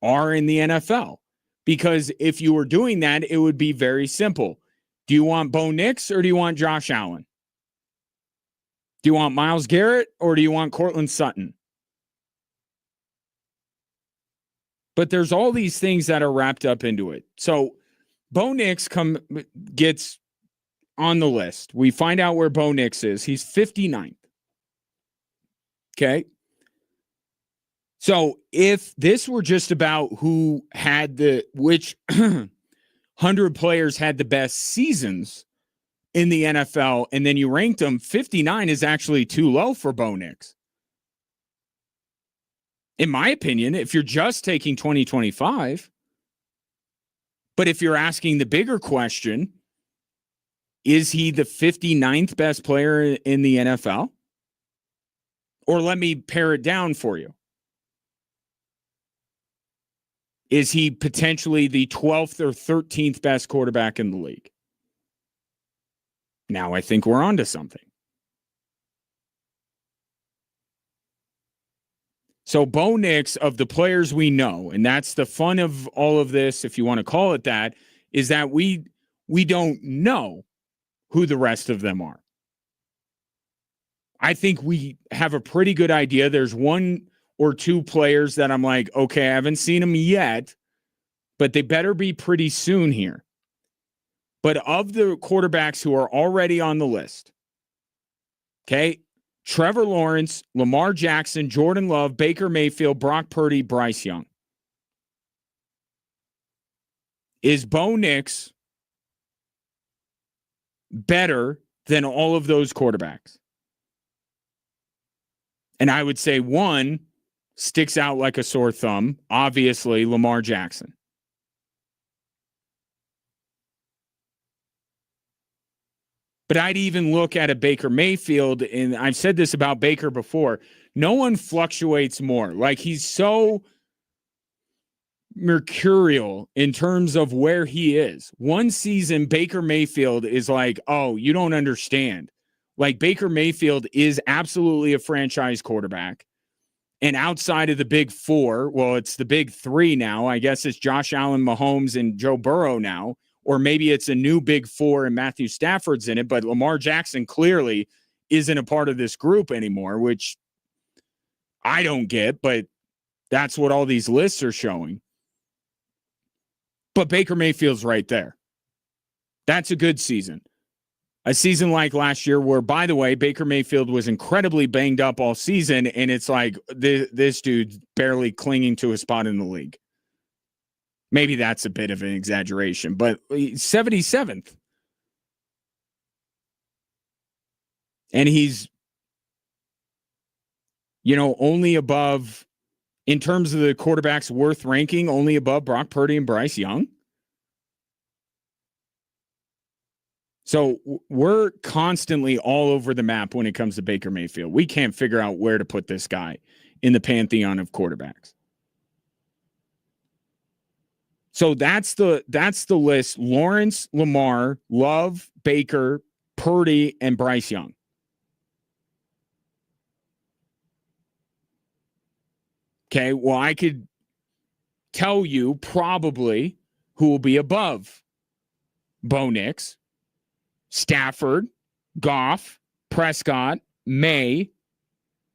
are in the NFL. Because if you were doing that, it would be very simple. Do you want Bo Nix or do you want Josh Allen? Do you want Myles Garrett or do you want Cortland Sutton? But there's all these things that are wrapped up into it. So Bo Nix gets on the list. We find out where Bo Nix is. He's 59th. Okay. So if this were just about who had which 100 players had the best seasons in the NFL, and then you ranked them, 59 is actually too low for Bo Nix. In my opinion, if you're just taking 2025, but if you're asking the bigger question, is he the 59th best player in the NFL? Or let me pare it down for you. Is he potentially the 12th or 13th best quarterback in the league? Now I think we're onto something. So Bo Nix, of the players we know, and that's the fun of all of this, if you want to call it that, is that we don't know who the rest of them are. I think we have a pretty good idea. There's one or two players that I'm like, okay, I haven't seen them yet, but they better be pretty soon here. But of the quarterbacks who are already on the list, okay, Trevor Lawrence, Lamar Jackson, Jordan Love, Baker Mayfield, Brock Purdy, Bryce Young. Is Bo Nix better than all of those quarterbacks? And I would say one sticks out like a sore thumb, obviously Lamar Jackson. But I'd even look at a Baker Mayfield, and I've said this about Baker before. No one fluctuates more. Like, he's so mercurial in terms of where he is. One season, Baker Mayfield is like, oh, you don't understand. Like, Baker Mayfield is absolutely a franchise quarterback. And outside of the big four, well, it's the big three now. I guess it's Josh Allen, Mahomes, and Joe Burrow now. Or maybe it's a new big four and Matthew Stafford's in it. But Lamar Jackson clearly isn't a part of this group anymore, which I don't get, but that's what all these lists are showing. But Baker Mayfield's right there. That's a good season. A season like last year where, by the way, Baker Mayfield was incredibly banged up all season, and it's like this dude's barely clinging to a spot in the league. Maybe that's a bit of an exaggeration, but 77th. And he's, only above, in terms of the quarterbacks worth ranking, only above Brock Purdy and Bryce Young. So we're constantly all over the map when it comes to Baker Mayfield. We can't figure out where to put this guy in the pantheon of quarterbacks. So that's the list. Lawrence, Lamar, Love, Baker, Purdy, and Bryce Young. Okay, well, I could tell you probably who will be above Bo Nix, Stafford, Goff, Prescott, May,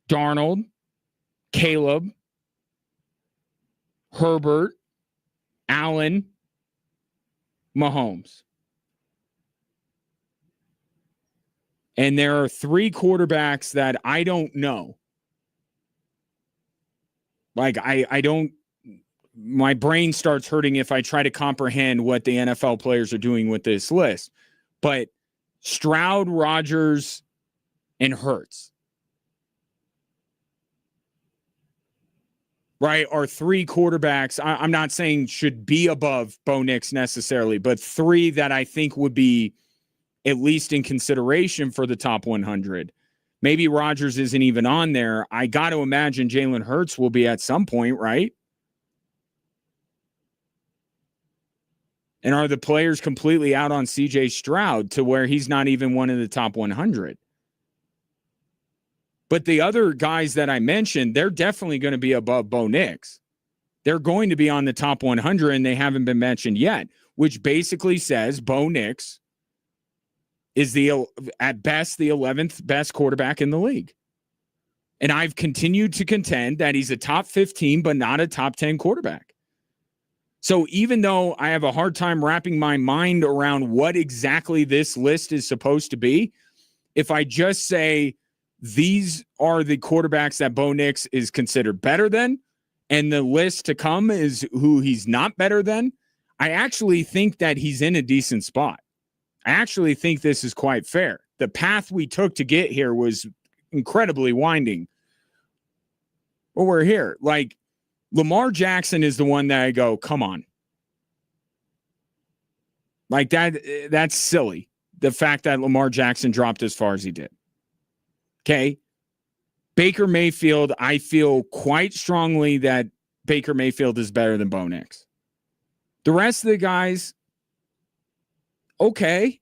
Darnold, Caleb, Herbert, Allen, Mahomes. And there are three quarterbacks that I don't know. Like, I don't, my brain starts hurting if I try to comprehend what the NFL players are doing with this list. But Stroud, Rodgers, and Hurts, right, are three quarterbacks. I'm not saying should be above Bo Nix necessarily, but three that I think would be at least in consideration for the top 100. Maybe Rodgers isn't even on there. I got to imagine Jalen Hurts will be at some point, right? And are the players completely out on CJ Stroud to where he's not even one of the top 100? But the other guys that I mentioned, they're definitely going to be above Bo Nix. They're going to be on the top 100, and they haven't been mentioned yet, which basically says Bo Nix is at best the 11th best quarterback in the league. And I've continued to contend that he's a top 15, but not a top 10 quarterback. So even though I have a hard time wrapping my mind around what exactly this list is supposed to be, if I just say these are the quarterbacks that Bo Nix is considered better than, and the list to come is who he's not better than, I actually think that he's in a decent spot. I actually think this is quite fair. The path we took to get here was incredibly winding. But we're here. Like, Lamar Jackson is the one that I go, come on. Like, that's silly. The fact that Lamar Jackson dropped as far as he did. Okay. Baker Mayfield, I feel quite strongly that Baker Mayfield is better than Bo Nix. The rest of the guys, okay.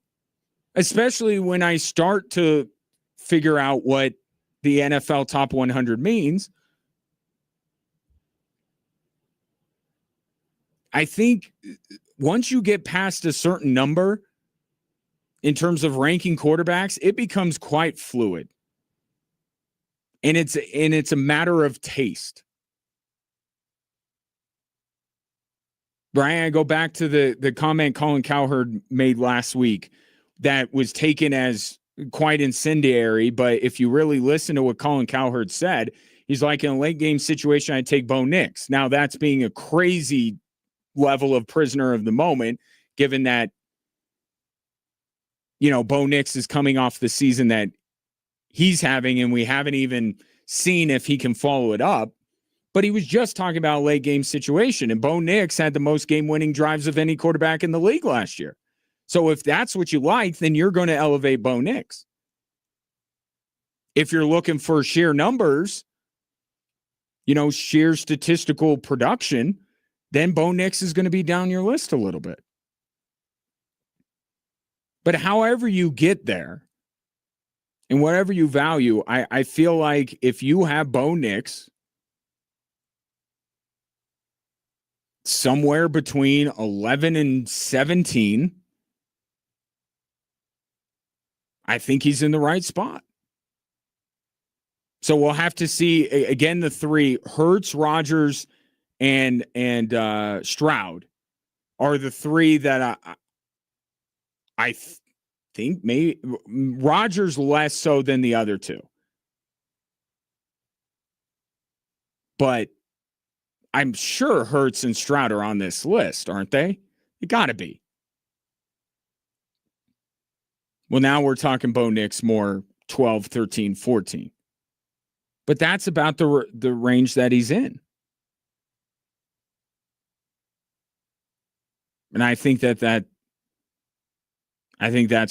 Especially when I start to figure out what the NFL top 100 means. I think once you get past a certain number in terms of ranking quarterbacks, it becomes quite fluid. And it's a matter of taste. Brian, I go back to the comment Colin Cowherd made last week that was taken as quite incendiary, but if you really listen to what Colin Cowherd said, he's like, in a late game situation, I'd take Bo Nix. Now, that's being a crazy level of prisoner of the moment, given that, Bo Nix is coming off the season that he's having, and we haven't even seen if he can follow it up. But he was just talking about a late game situation, and Bo Nix had the most game-winning drives of any quarterback in the league last year. So if that's what you like, then you're going to elevate Bo Nix. If you're looking for sheer numbers, sheer statistical production, then Bo Nix is going to be down your list a little bit. But however you get there and whatever you value, I feel like if you have Bo Nix somewhere between 11 and 17. I think he's in the right spot. So we'll have to see again the three: Hurts, Rodgers, and Stroud are the three that I think maybe Rodgers less so than the other two. But I'm sure Hurts and Stroud are on this list, aren't they? It got to be. Well, now we're talking Bo Nix more 12, 13, 14. But that's about the range that he's in. And I think that's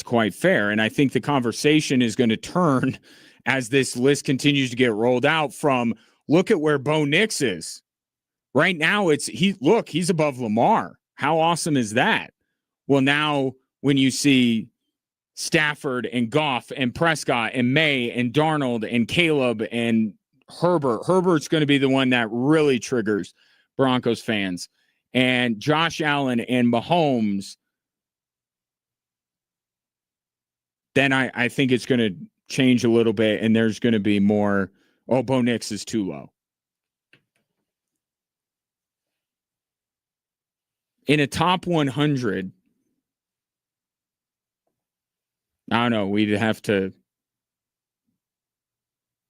quite fair. And I think the conversation is going to turn as this list continues to get rolled out from look at where Bo Nix is. Right now he's above Lamar. How awesome is that? Well, now when you see Stafford and Goff and Prescott and May and Darnold and Caleb and Herbert's going to be the one that really triggers Broncos fans. And Josh Allen and Mahomes, then I think it's going to change a little bit, and there's going to be more, Bo Nix is too low. In a top 100, I don't know,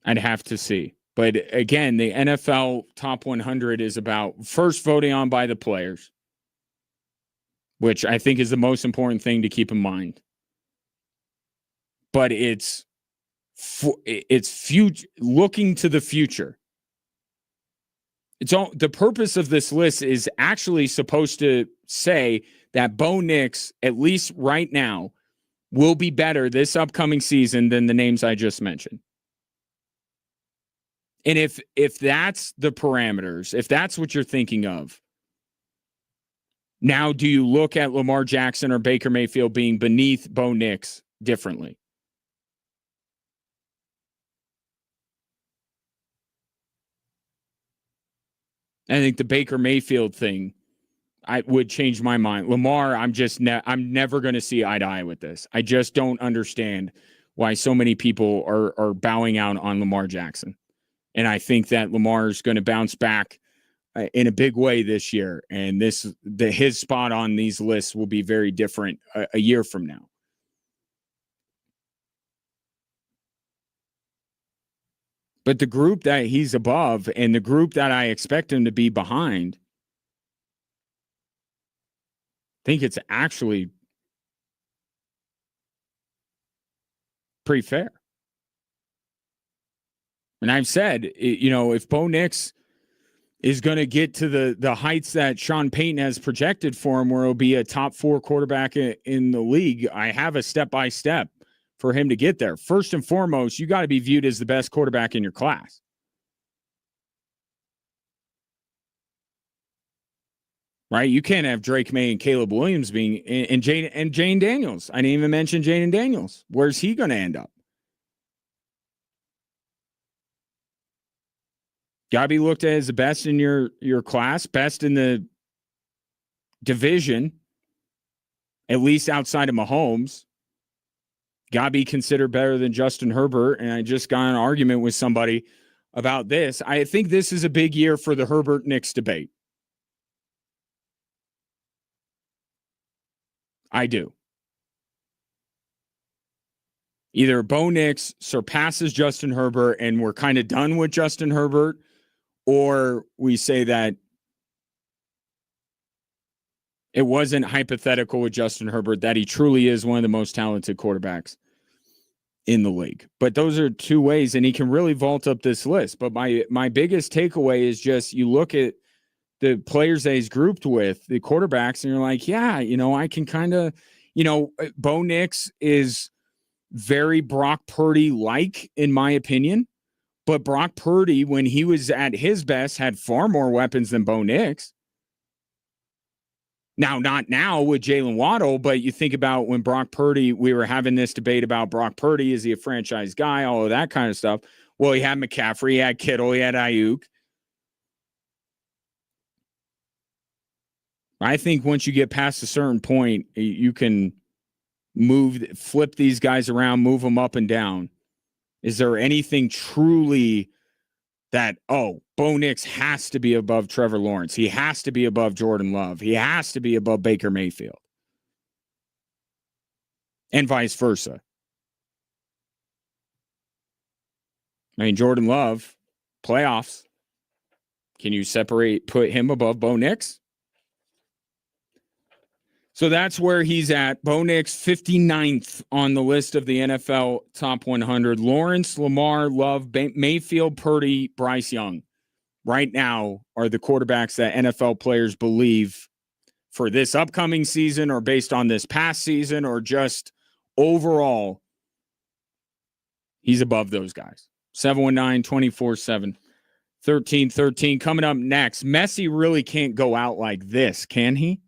I'd have to see. But again, the NFL top 100 is about first voting on by the players, which I think is the most important thing to keep in mind. But it's future, looking to the future. The purpose of this list is actually supposed to say that Bo Nix, at least right now, will be better this upcoming season than the names I just mentioned. And if that's the parameters, if that's what you're thinking of, now do you look at Lamar Jackson or Baker Mayfield being beneath Bo Nix differently? I think the Baker Mayfield thing, I would change my mind. Lamar, I'm never going to see eye to eye with this. I just don't understand why so many people are bowing out on Lamar Jackson. And I think that Lamar is going to bounce back in a big way this year. And his spot on these lists will be very different a year from now. But the group that he's above and the group that I expect him to be behind, I think it's actually pretty fair. And I've said, if Bo Nix is going to get to the heights that Sean Payton has projected for him, where he'll be a top 4 quarterback in the league, I have a step-by-step for him to get there. First and foremost, you got to be viewed as the best quarterback in your class. Right? You can't have Drake May and Caleb Williams being and Jane Daniels. I didn't even mention Jane Daniels. Where's he going to end up? Got to be looked at as the best in your class, best in the division, at least outside of Mahomes. Got to be considered better than Justin Herbert. And I just got in an argument with somebody about this. I think this is a big year for the Herbert-Nix debate. I do. Either Bo Nix surpasses Justin Herbert and we're kind of done with Justin Herbert, or we say that it wasn't hypothetical with Justin Herbert, that he truly is one of the most talented quarterbacks in the league. But those are two ways, and he can really vault up this list. But my biggest takeaway is just you look at the players that he's grouped with, the quarterbacks, and you're like, yeah, I can kind of, Bo Nix is very Brock Purdy-like, in my opinion. But Brock Purdy, when he was at his best, had far more weapons than Bo Nix. Now, not now with Jalen Waddle, but you think about when Brock Purdy, we were having this debate about Brock Purdy, is he a franchise guy, all of that kind of stuff. Well, he had McCaffrey, he had Kittle, he had Ayuk. I think once you get past a certain point, you can flip these guys around, move them up and down. Is there anything truly that, Bo Nix has to be above Trevor Lawrence? He has to be above Jordan Love. He has to be above Baker Mayfield. And vice versa. I mean, Jordan Love, playoffs. Can you put him above Bo Nix? So that's where he's at. Bo Nix, 59th on the list of the NFL top 100. Lawrence, Lamar, Love, Mayfield, Purdy, Bryce Young. Right now are the quarterbacks that NFL players believe for this upcoming season or based on this past season or just overall, he's above those guys. 719-24-7. 13-13. Coming up next, Messi really can't go out like this, can he?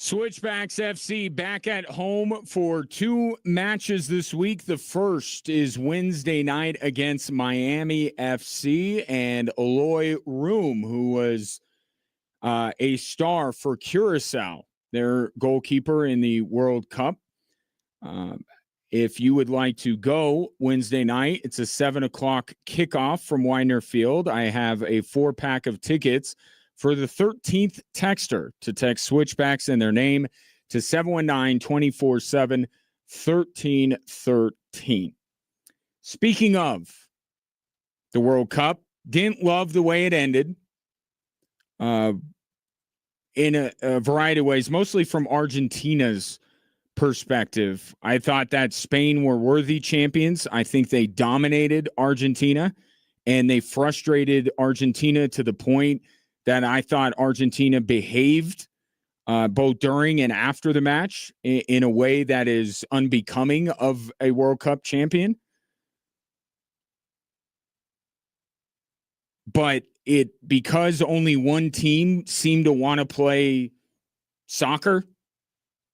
Switchbacks FC back at home for 2 matches this week. The first is Wednesday night against Miami FC and Eloy Room, who was a star for Curacao, their goalkeeper in the World Cup. If you would like to go Wednesday night, it's a 7 o'clock kickoff from Widener Field. I have a 4-pack of tickets for the 13th texter to text Switchbacks in their name to 719-247-1313. Speaking of the World Cup, didn't love the way it ended in a variety of ways, mostly from Argentina's perspective. I thought that Spain were worthy champions. I think they dominated Argentina, and they frustrated Argentina to the point that I thought Argentina behaved both during and after the match in a way that is unbecoming of a World Cup champion. But because only one team seemed to want to play soccer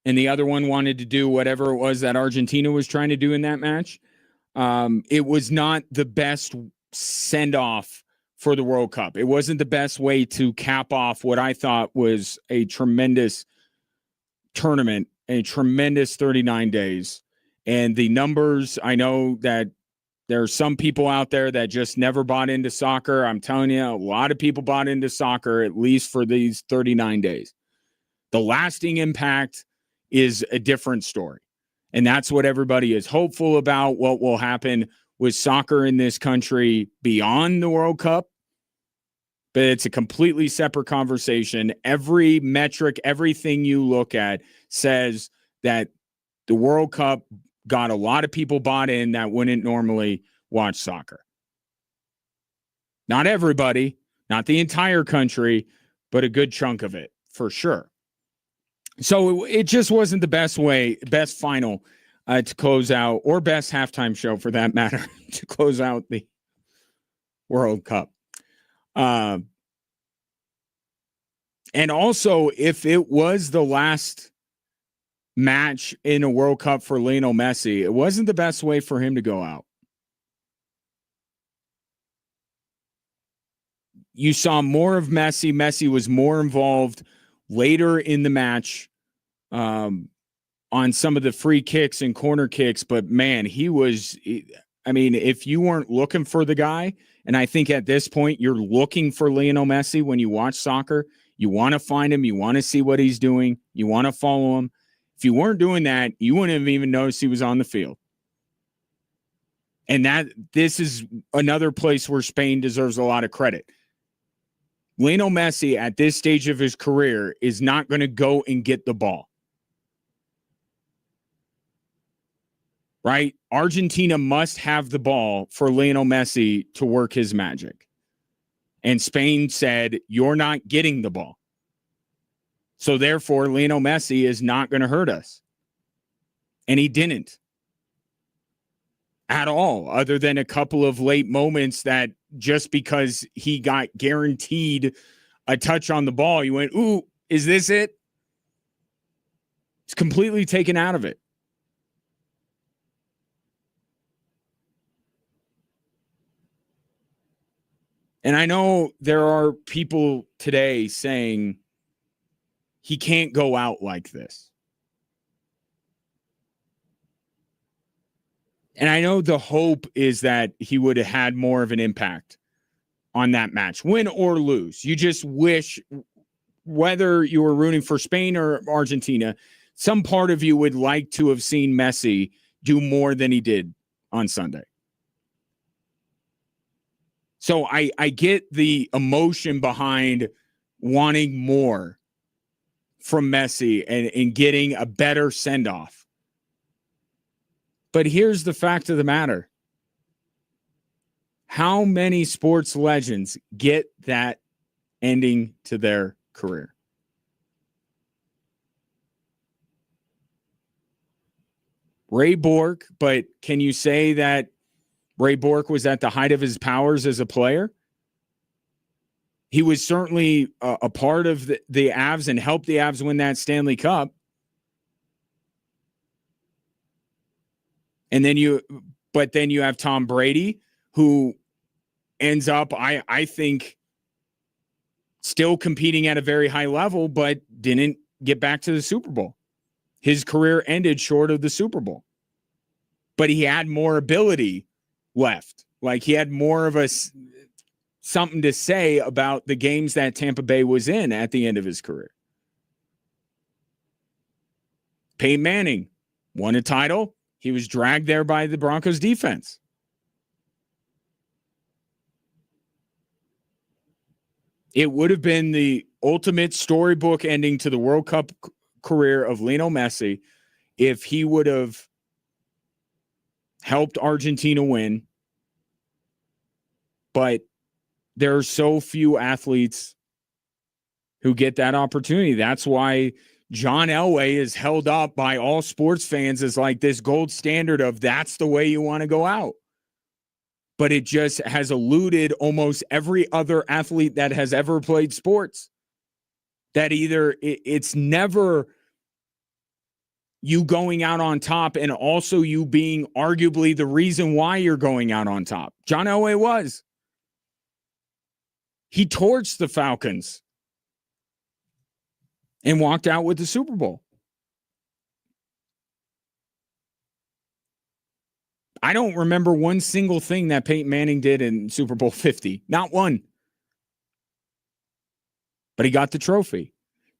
and the other one wanted to do whatever it was that Argentina was trying to do in that match, it was not the best send-off for the World Cup. It wasn't the best way to cap off what I thought was a tremendous tournament, a tremendous 39 days. And the numbers, I know that there are some people out there that just never bought into soccer. I'm telling you, a lot of people bought into soccer, at least for these 39 days. The lasting impact is a different story. And that's what everybody is hopeful about, what will happen with soccer in this country beyond the World Cup. But it's a completely separate conversation. Every metric, everything you look at says that the World Cup got a lot of people bought in that wouldn't normally watch soccer. Not everybody, not the entire country, but a good chunk of it, for sure. So it just wasn't the best final to close out, or best halftime show for that matter, to close out the World Cup. And also, if it was the last match in a World Cup for Lionel Messi, it wasn't the best way for him to go out. You saw more of Messi. Messi was more involved later in the match on some of the free kicks and corner kicks. But, man, if you weren't looking for the guy, and I think at this point you're looking for Lionel Messi when you watch soccer, you want to find him, you want to see what he's doing, you want to follow him. If you weren't doing that, you wouldn't have even noticed he was on the field. And this is another place where Spain deserves a lot of credit. Lionel Messi at this stage of his career is not going to go and get the ball. Right? Argentina must have the ball for Lionel Messi to work his magic. And Spain said, you're not getting the ball. So therefore, Lionel Messi is not going to hurt us. And he didn't. At all, other than a couple of late moments that just because he got guaranteed a touch on the ball, you went, ooh, is this it? It's completely taken out of it. And I know there are people today saying he can't go out like this. And I know the hope is that he would have had more of an impact on that match, win or lose. You just wish, whether you were rooting for Spain or Argentina, some part of you would like to have seen Messi do more than he did on Sunday. So I get the emotion behind wanting more from Messi and getting a better send-off. But here's the fact of the matter. How many sports legends get that ending to their career? Ray Bork, but can you say that Ray Bork was at the height of his powers as a player? He was certainly a part of the Avs and helped the Avs win that Stanley Cup. And then you have Tom Brady, who ends up, I think, still competing at a very high level, but didn't get back to the Super Bowl. His career ended short of the Super Bowl. But he had more ability left. Like, he had more of something to say about the games that Tampa Bay was in at the end of his career. Peyton Manning won a title. He was dragged there by the Broncos defense. It would have been the ultimate storybook ending to the World Cup career of Lionel Messi if he would have helped Argentina win. But there are so few athletes who get that opportunity. That's why John Elway is held up by all sports fans as like this gold standard of that's the way you want to go out. But it just has eluded almost every other athlete that has ever played sports. That either it's never you going out on top and also you being arguably the reason why you're going out on top. John Elway was. He torched the Falcons and walked out with the Super Bowl. I don't remember one single thing that Peyton Manning did in Super Bowl 50. Not one. But he got the trophy.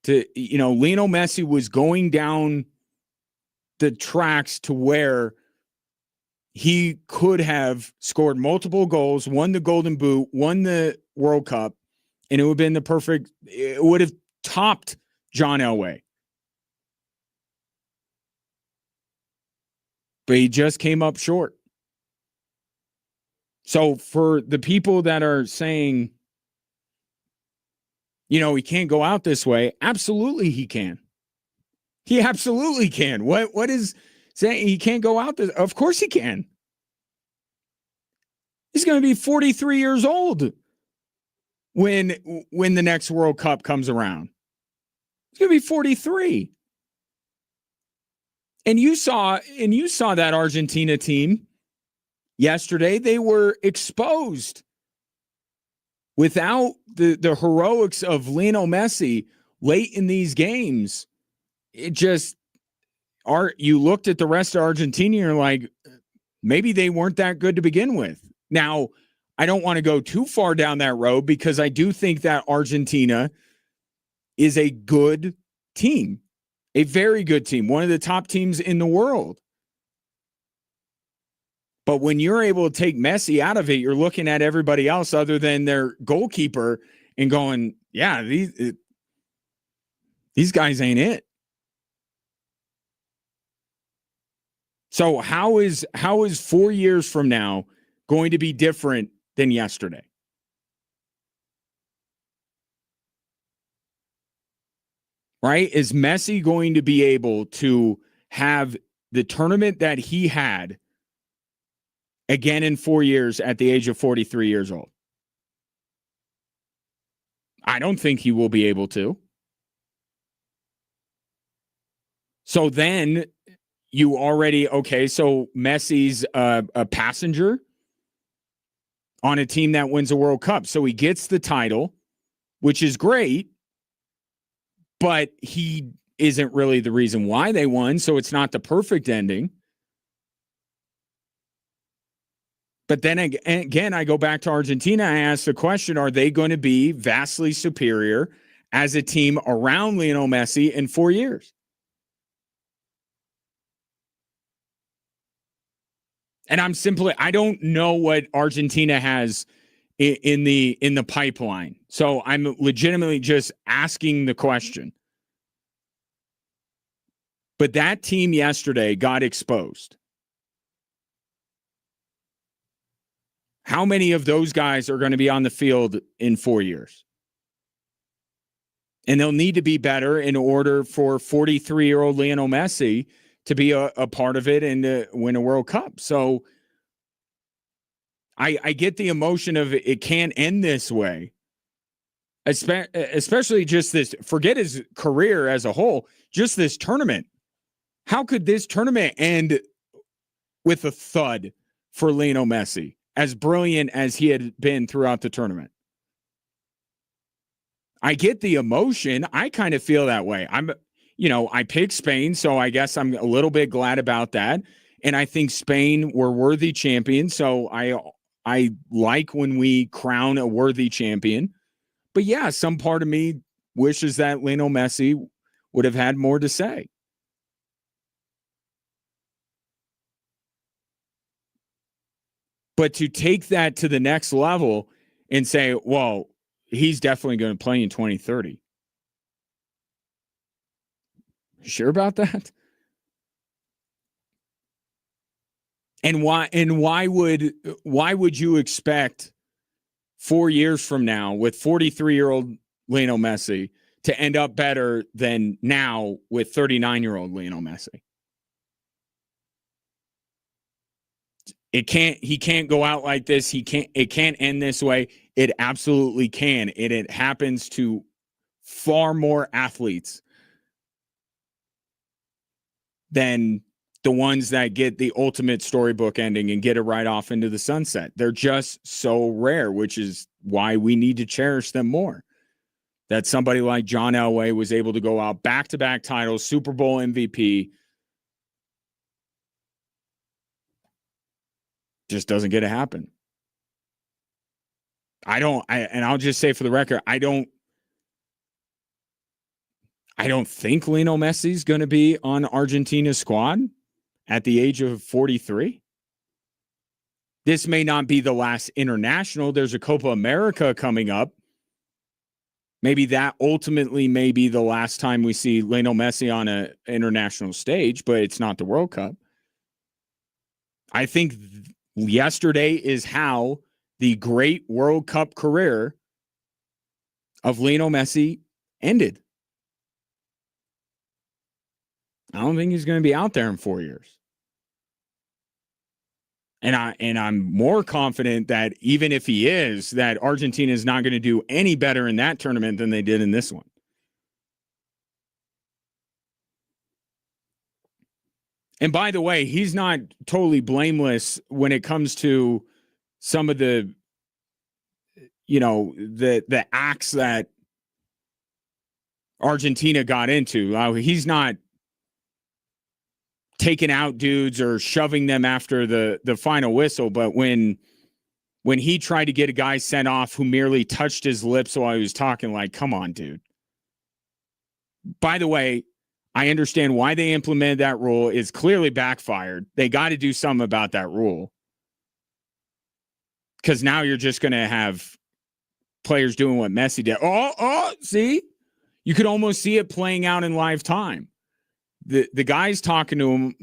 Lionel Messi was going down the tracks to where he could have scored multiple goals, won the Golden Boot, won the World Cup, and it would have been it would have topped John Elway. But he just came up short. So for the people that are saying, he can't go out this way, absolutely he can. He absolutely can. What is saying he can't go out this? Of course he can. He's going to be 43 years old when the next World Cup comes around. He's going to be 43. And you saw that Argentina team yesterday. They were exposed. Without the heroics of Lionel Messi late in these games, you looked at the rest of Argentina and you're like, maybe they weren't that good to begin with. Now, I don't want to go too far down that road because I do think that Argentina is a good team, a very good team, one of the top teams in the world. But when you're able to take Messi out of it, you're looking at everybody else other than their goalkeeper and going, yeah, these guys ain't it. So how is 4 years from now going to be different than yesterday? Right? Is Messi going to be able to have the tournament that he had again in 4 years at the age of 43 years old? I don't think he will be able to. So then you already, so Messi's a passenger on a team that wins a World Cup. So he gets the title, which is great, but he isn't really the reason why they won. So it's not the perfect ending. But then again, I go back to Argentina. I ask the question, are they going to be vastly superior as a team around Lionel Messi in 4 years? And I don't know what Argentina has in the pipeline. So I'm legitimately just asking the question. But that team yesterday got exposed. How many of those guys are going to be on the field in 4 years? And they'll need to be better in order for 43-year-old Lionel Messi to be a part of it and to win a World Cup. So I get the emotion of it can't end this way. especially just this, forget his career as a whole, just this tournament. How could this tournament end with a thud for Lionel Messi, as brilliant as he had been throughout the tournament? I get the emotion. I kind of feel that way. I picked Spain, so I guess I'm a little bit glad about that. And I think Spain were worthy champions, so I like when we crown a worthy champion. But yeah, some part of me wishes that Lionel Messi would have had more to say. But to take that to the next level and say, well, he's definitely going to play in 2030. Sure about that? And why would you expect 4 years from now with 43-year-old Lionel Messi to end up better than now with 39-year-old Lionel Messi? He can't go out like this. It can't end this way. It absolutely can. It happens to far more athletes than the ones that get the ultimate storybook ending and get it right off into the sunset. They're just so rare, which is why we need to cherish them more. That somebody like John Elway was able to go out back-to-back titles, Super Bowl MVP, just doesn't get to happen. And I'll just say for the record, I don't think Lionel Messi's going to be on Argentina's squad at the age of 43. This may not be the last international. There's a Copa America coming up. Maybe that ultimately may be the last time we see Lionel Messi on an international stage, but it's not the World Cup. I think yesterday is how the great World Cup career of Lionel Messi ended. I don't think he's going to be out there in 4 years. And I'm more confident that even if he is, that Argentina is not going to do any better in that tournament than they did in this one. And by the way, he's not totally blameless when it comes to some of the, the acts that Argentina got into. He's not taking out dudes or shoving them after the final whistle, but when he tried to get a guy sent off who merely touched his lips while he was talking, like, come on, dude. By the way, I understand why they implemented that rule. It's clearly backfired. They got to do something about that rule. Because now you're just going to have players doing what Messi did. See? You could almost see it playing out in live time. The guy's talking to him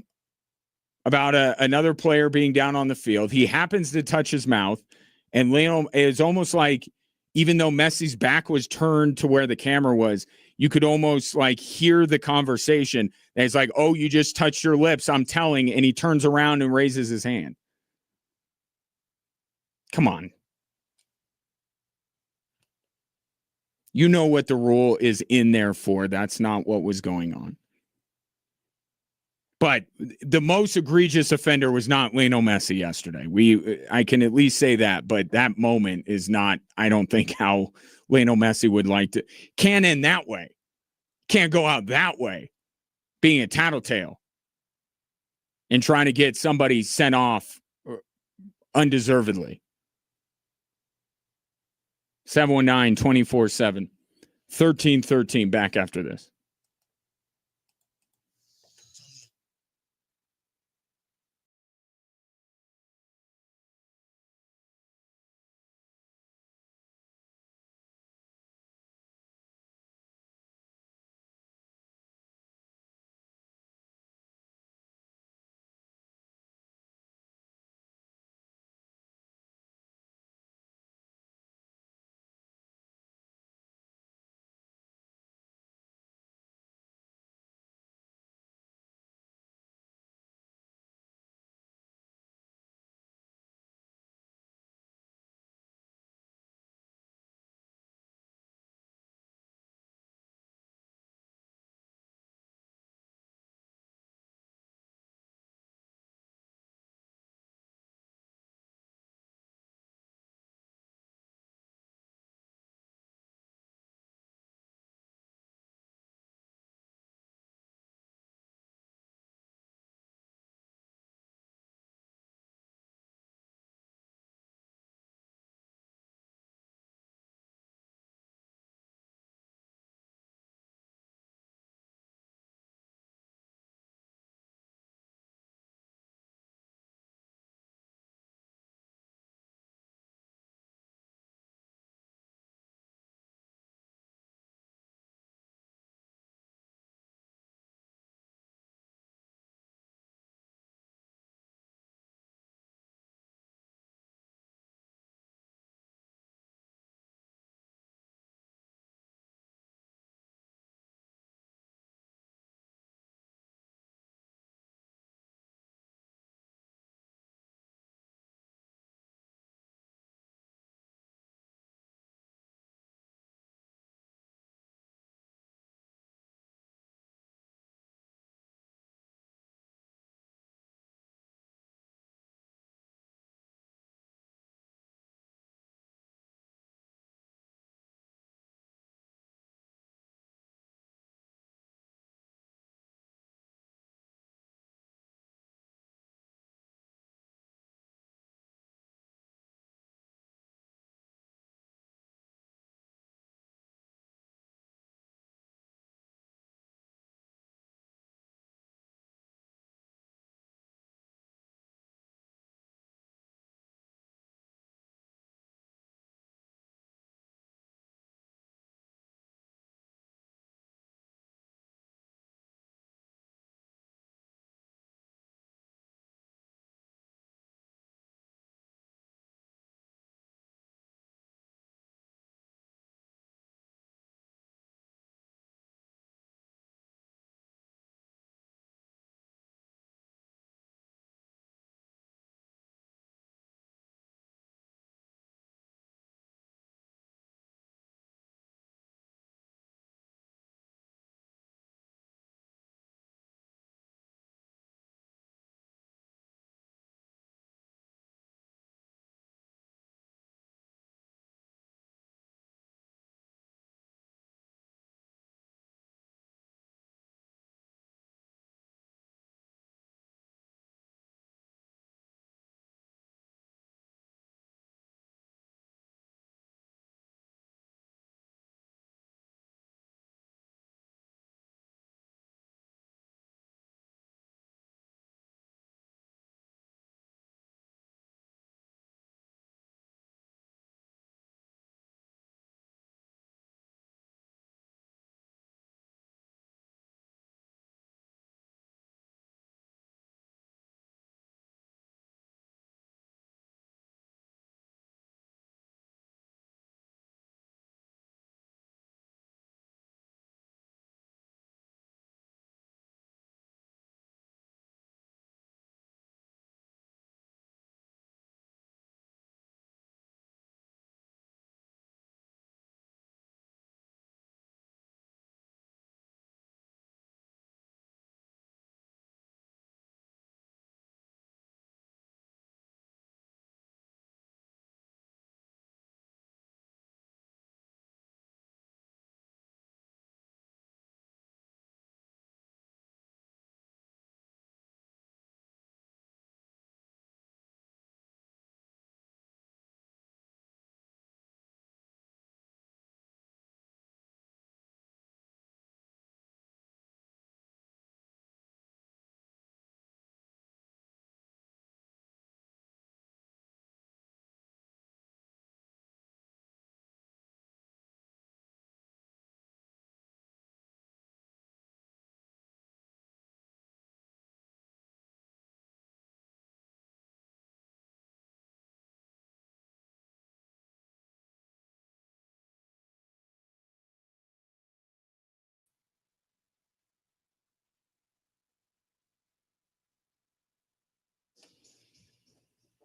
about another player being down on the field. He happens to touch his mouth, and Lionel is almost like, even though Messi's back was turned to where the camera was, you could almost like hear the conversation. And it's like, oh, you just touched your lips, I'm telling. And he turns around and raises his hand. Come on. You know what the rule is in there for. That's not what was going on. But the most egregious offender was not Lionel Messi yesterday. I can at least say that, but that moment is not, I don't think, how Lionel Messi would like to. Can't end that way. Can't go out that way, being a tattletale and trying to get somebody sent off undeservedly. 719-24-7. 1313 back after this.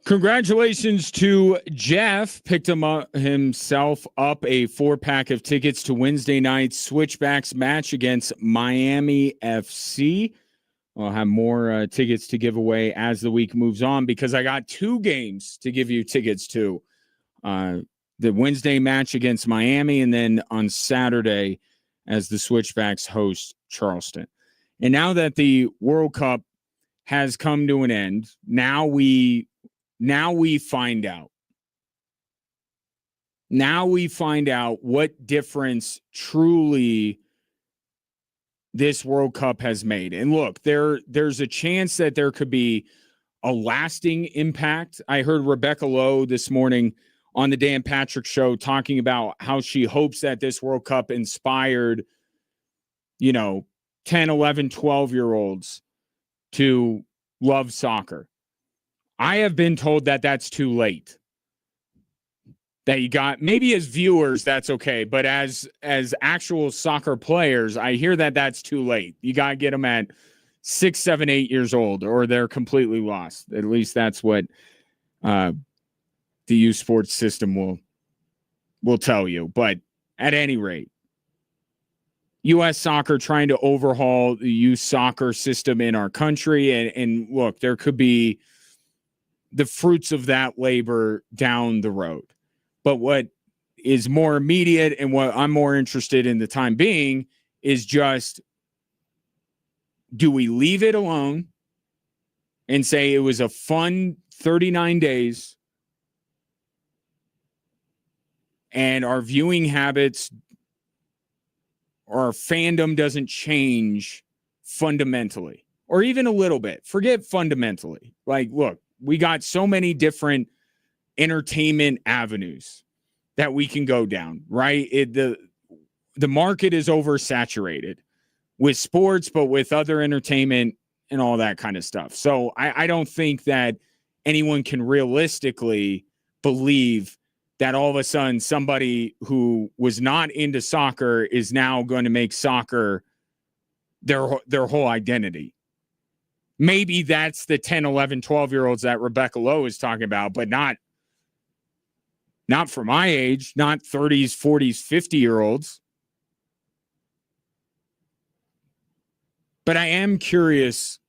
Congratulations to Jeff. Picked himself up a 4-pack of tickets to Wednesday night's Switchbacks match against Miami FC. I'll have more tickets to give away as the week moves on because I got 2 games to give you tickets to. The Wednesday match against Miami, and then on Saturday as the Switchbacks host Charleston. And now that the World Cup has come to an end, now we find out. Now we find out what difference truly this World Cup has made. And look, there's a chance that there could be a lasting impact. I heard Rebecca Lowe this morning on the Dan Patrick Show talking about how she hopes that this World Cup inspired, 10, 11, 12-year-olds to love soccer. I have been told that that's too late. That you got, maybe as viewers, that's okay. But as actual soccer players, I hear that that's too late. You got to get them at 6, 7, 8 years old or they're completely lost. At least that's what the youth sports system will tell you. But at any rate, U.S. soccer trying to overhaul the youth soccer system in our country. And look, there could be the fruits of that labor down the road. But what is more immediate and what I'm more interested in the time being is just, do we leave it alone and say it was a fun 39 days and our viewing habits or our fandom doesn't change fundamentally or even a little bit? Forget fundamentally. Like, look, we got so many different entertainment avenues that we can go down, right? The market is oversaturated with sports, but with other entertainment and all that kind of stuff. So I don't think that anyone can realistically believe that all of a sudden somebody who was not into soccer is now going to make soccer their whole identity. Maybe that's the 10, 11, 12-year-olds that Rebecca Lowe is talking about, but not for my age, not 30s, 40s, 50-year-olds. But I am curious,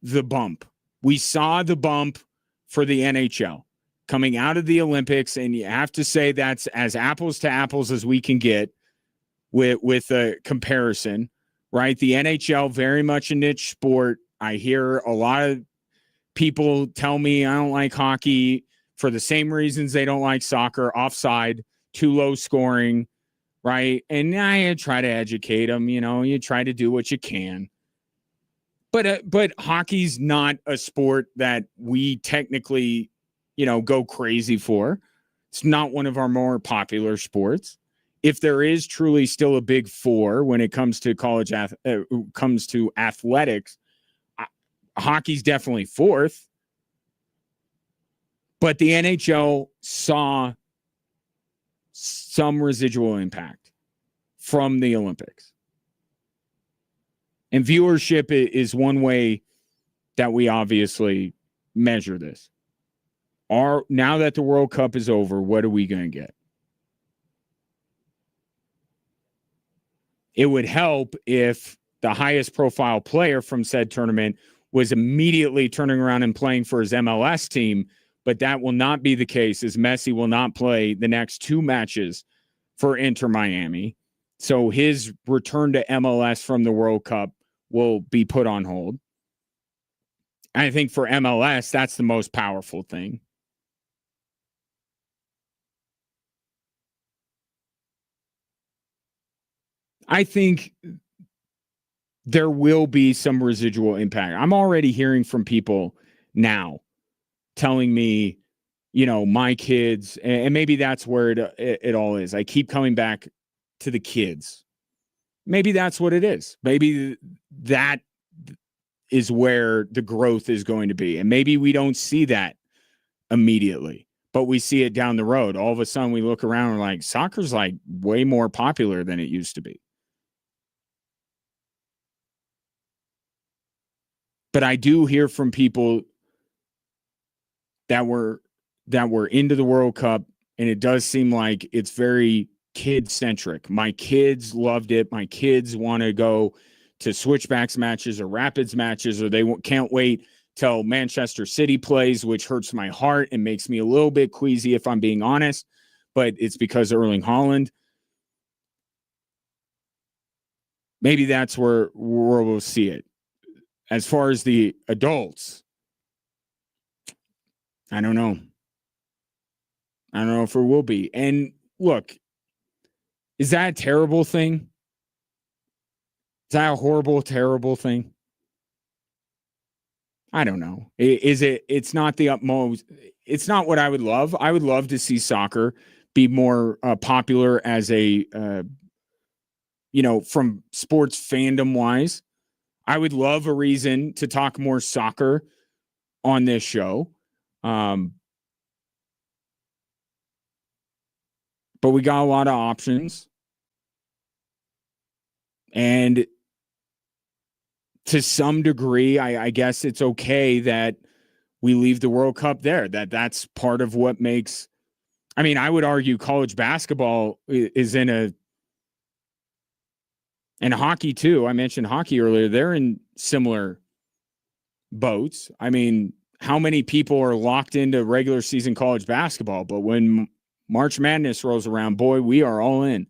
the bump. We saw the bump for the NHL coming out of the Olympics, and you have to say that's as apples to apples as we can get with a comparison, right? The NHL, very much a niche sport. I hear a lot of people tell me I don't like hockey for the same reasons they don't like soccer: offside, too low scoring, right? And I try to educate them, you try to do what you can. But hockey's not a sport that we technically, go crazy for. It's not one of our more popular sports. If there is truly still a big four when it comes to comes to athletics, hockey's definitely fourth. But the NHL saw some residual impact from the Olympics. And viewership is one way that we obviously measure this. Now that the World Cup is over, what are we going to get? It would help if the highest profile player from said tournament was immediately turning around and playing for his MLS team, but that will not be the case, as Messi will not play the next 2 matches for Inter Miami. So his return to MLS from the World Cup will be put on hold. I think for MLS, that's the most powerful thing. I think there will be some residual impact. I'm already hearing from people now telling me, my kids, and maybe that's where it all is. I keep coming back to the kids. Maybe that's what it is. Maybe that is where the growth is going to be. And maybe we don't see that immediately, but we see it down the road. All of a sudden we look around and we're like, soccer's like way more popular than it used to be. But I do hear from people that were into the World Cup, and it does seem like it's very kid centric. My kids loved it. My kids want to go to switchbacks matches or rapids matches, or they can't wait till Manchester City plays, which hurts my heart and makes me a little bit queasy if I'm being honest, but it's because of Erling Haaland. Maybe that's where we'll see it. As far as the adults, I don't know. I don't know if it will be. And look, is that a terrible thing? Is that a horrible, terrible thing? I don't know. Is it? It's not the utmost. It's not what I would love. I would love to see soccer be more popular as a, from sports fandom wise. I would love a reason to talk more soccer on this show. But we got a lot of options. And to some degree, I guess it's okay that we leave the World Cup there. That's part of what makes. I mean, I would argue college basketball is and hockey too. I mentioned hockey earlier. They're in similar boats. I mean, how many people are locked into regular season college basketball? But when March Madness rolls around, boy, we are all in.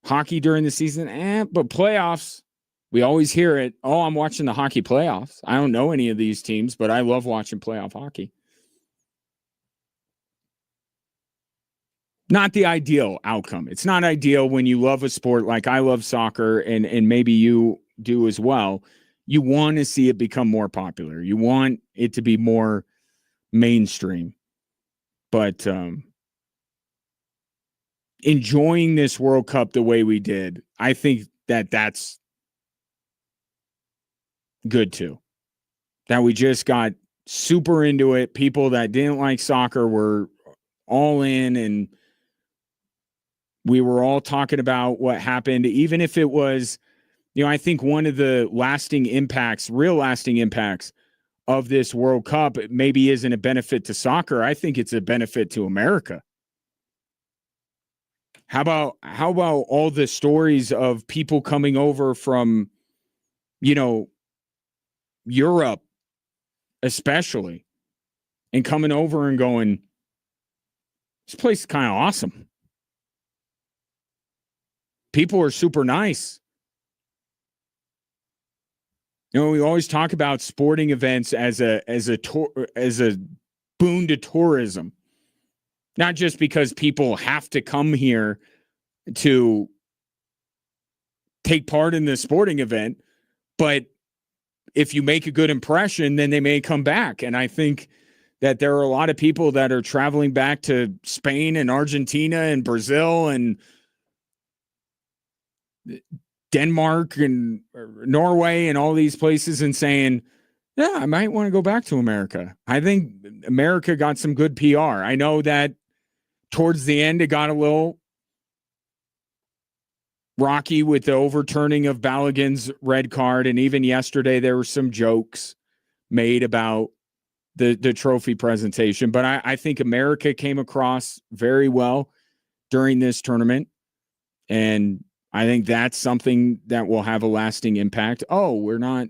Hockey during the season, but playoffs, we always hear it. Oh, I'm watching the hockey playoffs. I don't know any of these teams, but I love watching playoff hockey. Not the ideal outcome. It's not ideal when you love a sport like I love soccer, and maybe you do as well. You want to see it become more popular. You want it to be more mainstream. But enjoying this World Cup the way we did, I think that's good too. That we just got super into it. People that didn't like soccer were all in, and we were all talking about what happened, even if it was, I think one of the real lasting impacts of this World Cup maybe isn't a benefit to soccer. I think it's a benefit to America. How about all the stories of people coming over from, Europe, especially, and coming over and going, this place is kind of awesome. People are super nice. We always talk about sporting events as a boon to tourism. Not just because people have to come here to take part in the sporting event, but if you make a good impression, then they may come back. And I think that there are a lot of people that are traveling back to Spain and Argentina and Brazil and Denmark and Norway and all these places and saying, yeah, I might want to go back to America. I think America got some good PR. I know that towards the end, it got a little rocky with the overturning of Balogun's red card. And even yesterday, there were some jokes made about the trophy presentation. But I think America came across very well during this tournament. And I think that's something that will have a lasting impact. Oh, we're not,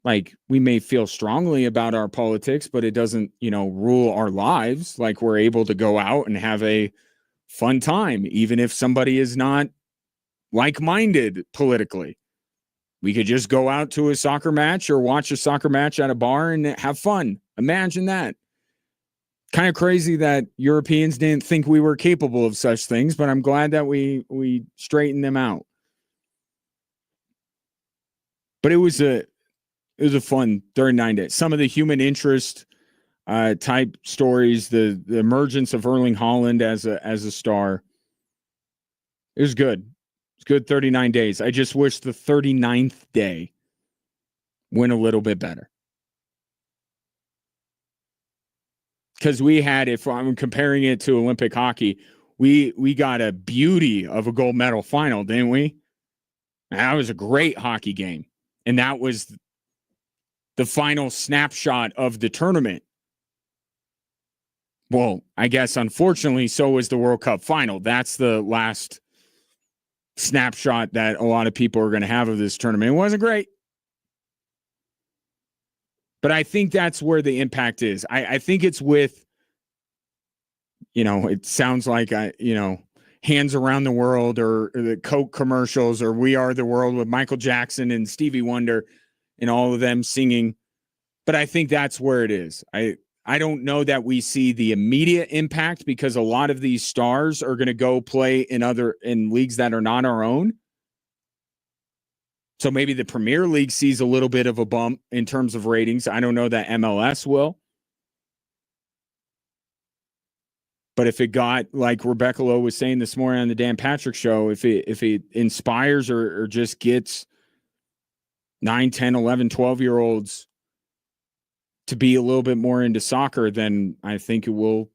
like, we may feel strongly about our politics, but it doesn't, rule our lives. Like, we're able to go out and have a fun time, even if somebody is not like-minded politically. We could just go out to a soccer match or watch a soccer match at a bar and have fun. Imagine that. Kind of crazy that Europeans didn't think we were capable of such things, but I'm glad that we straightened them out. But it was a fun 39 days. Some of the human interest type stories, the emergence of Erling Haaland as a star. It was good. It's good 39 days. I just wish the 39th day went a little bit better. Because we had, if I'm comparing it to Olympic hockey, we got a beauty of a gold medal final, didn't we? That was a great hockey game. And that was the final snapshot of the tournament. Well, I guess unfortunately, so was the World Cup final. That's the last snapshot that a lot of people are going to have of this tournament. It wasn't great. But I think that's where the impact is. I think it's with, it sounds like, Hands Around the World or the Coke commercials or We Are the World with Michael Jackson and Stevie Wonder and all of them singing. But I think that's where it is. I don't know that we see the immediate impact because a lot of these stars are going to go play in leagues that are not our own. So maybe the Premier League sees a little bit of a bump in terms of ratings. I don't know that MLS will. But if it got, like Rebecca Lowe was saying this morning on the Dan Patrick Show, if it inspires or just gets 9, 10, 11, 12-year-olds to be a little bit more into soccer, then I think it will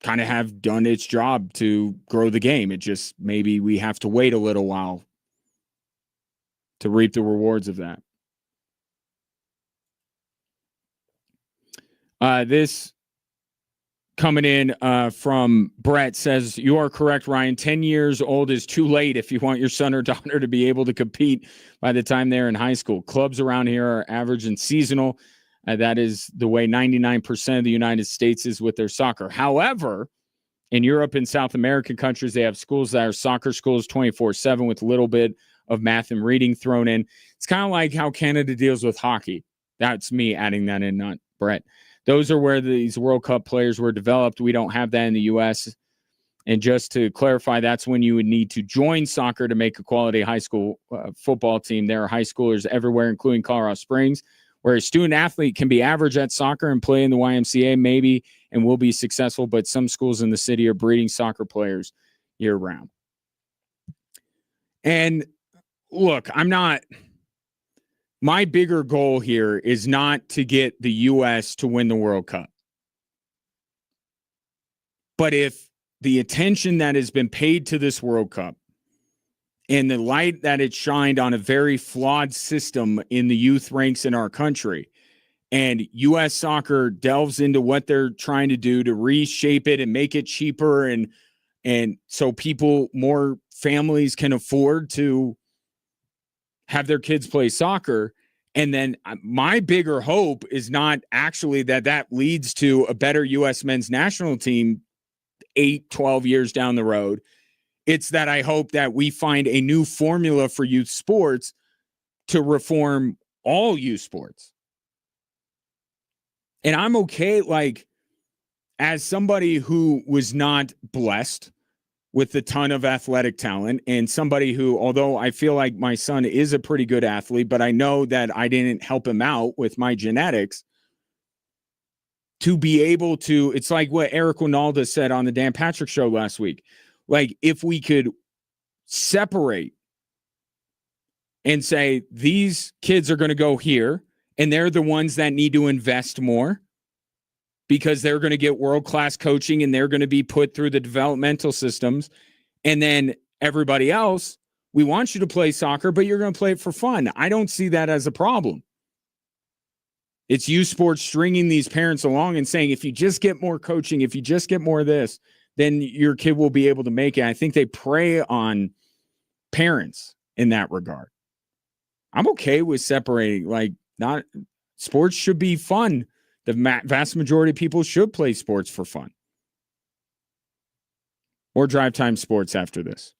kind of have done its job to grow the game. It just, maybe we have to wait a little while to reap the rewards of that. This coming in from Brett says, you are correct, Ryan. 10 years old is too late if you want your son or daughter to be able to compete by the time they're in high school. Clubs around here are average and seasonal. That is the way 99% of the United States is with their soccer. However, in Europe and South American countries, they have schools that are soccer schools 24/7 with a little bit of math and reading thrown in. It's kind of like how Canada deals with hockey. That's me adding that in, not Brett. Those are where these World Cup players were developed. We don't have that in the U.S. And just to clarify, that's when you would need to join soccer to make a quality high school football team. There are high schoolers everywhere, including Colorado Springs, where a student athlete can be average at soccer and play in the YMCA maybe and will be successful, but some schools in the city are breeding soccer players year-round. And look, my bigger goal here is not to get the U.S. to win the World Cup. But if the attention that has been paid to this World Cup and the light that it shined on a very flawed system in the youth ranks in our country, and U.S. soccer delves into what they're trying to do to reshape it and make it cheaper and so more families can afford to have their kids play soccer. And then my bigger hope is not actually that leads to a better U.S. men's national team 8, 12 years down the road. It's that I hope that we find a new formula for youth sports to reform all youth sports. And I'm okay, as somebody who was not blessed with a ton of athletic talent and somebody who, although I feel like my son is a pretty good athlete, but I know that I didn't help him out with my genetics, to be able to, it's like what Eric Winalda said on the Dan Patrick Show last week. If we could separate and say, these kids are going to go here, and they're the ones that need to invest more because they're going to get world-class coaching and they're going to be put through the developmental systems. And then everybody else, we want you to play soccer, but you're going to play it for fun. I don't see that as a problem. It's youth sports stringing these parents along and saying, if you just get more coaching, if you just get more of this, then your kid will be able to make it. I think they prey on parents in that regard. I'm okay with separating, sports should be fun. The vast majority of people should play sports for fun. More Drive Time Sports after this.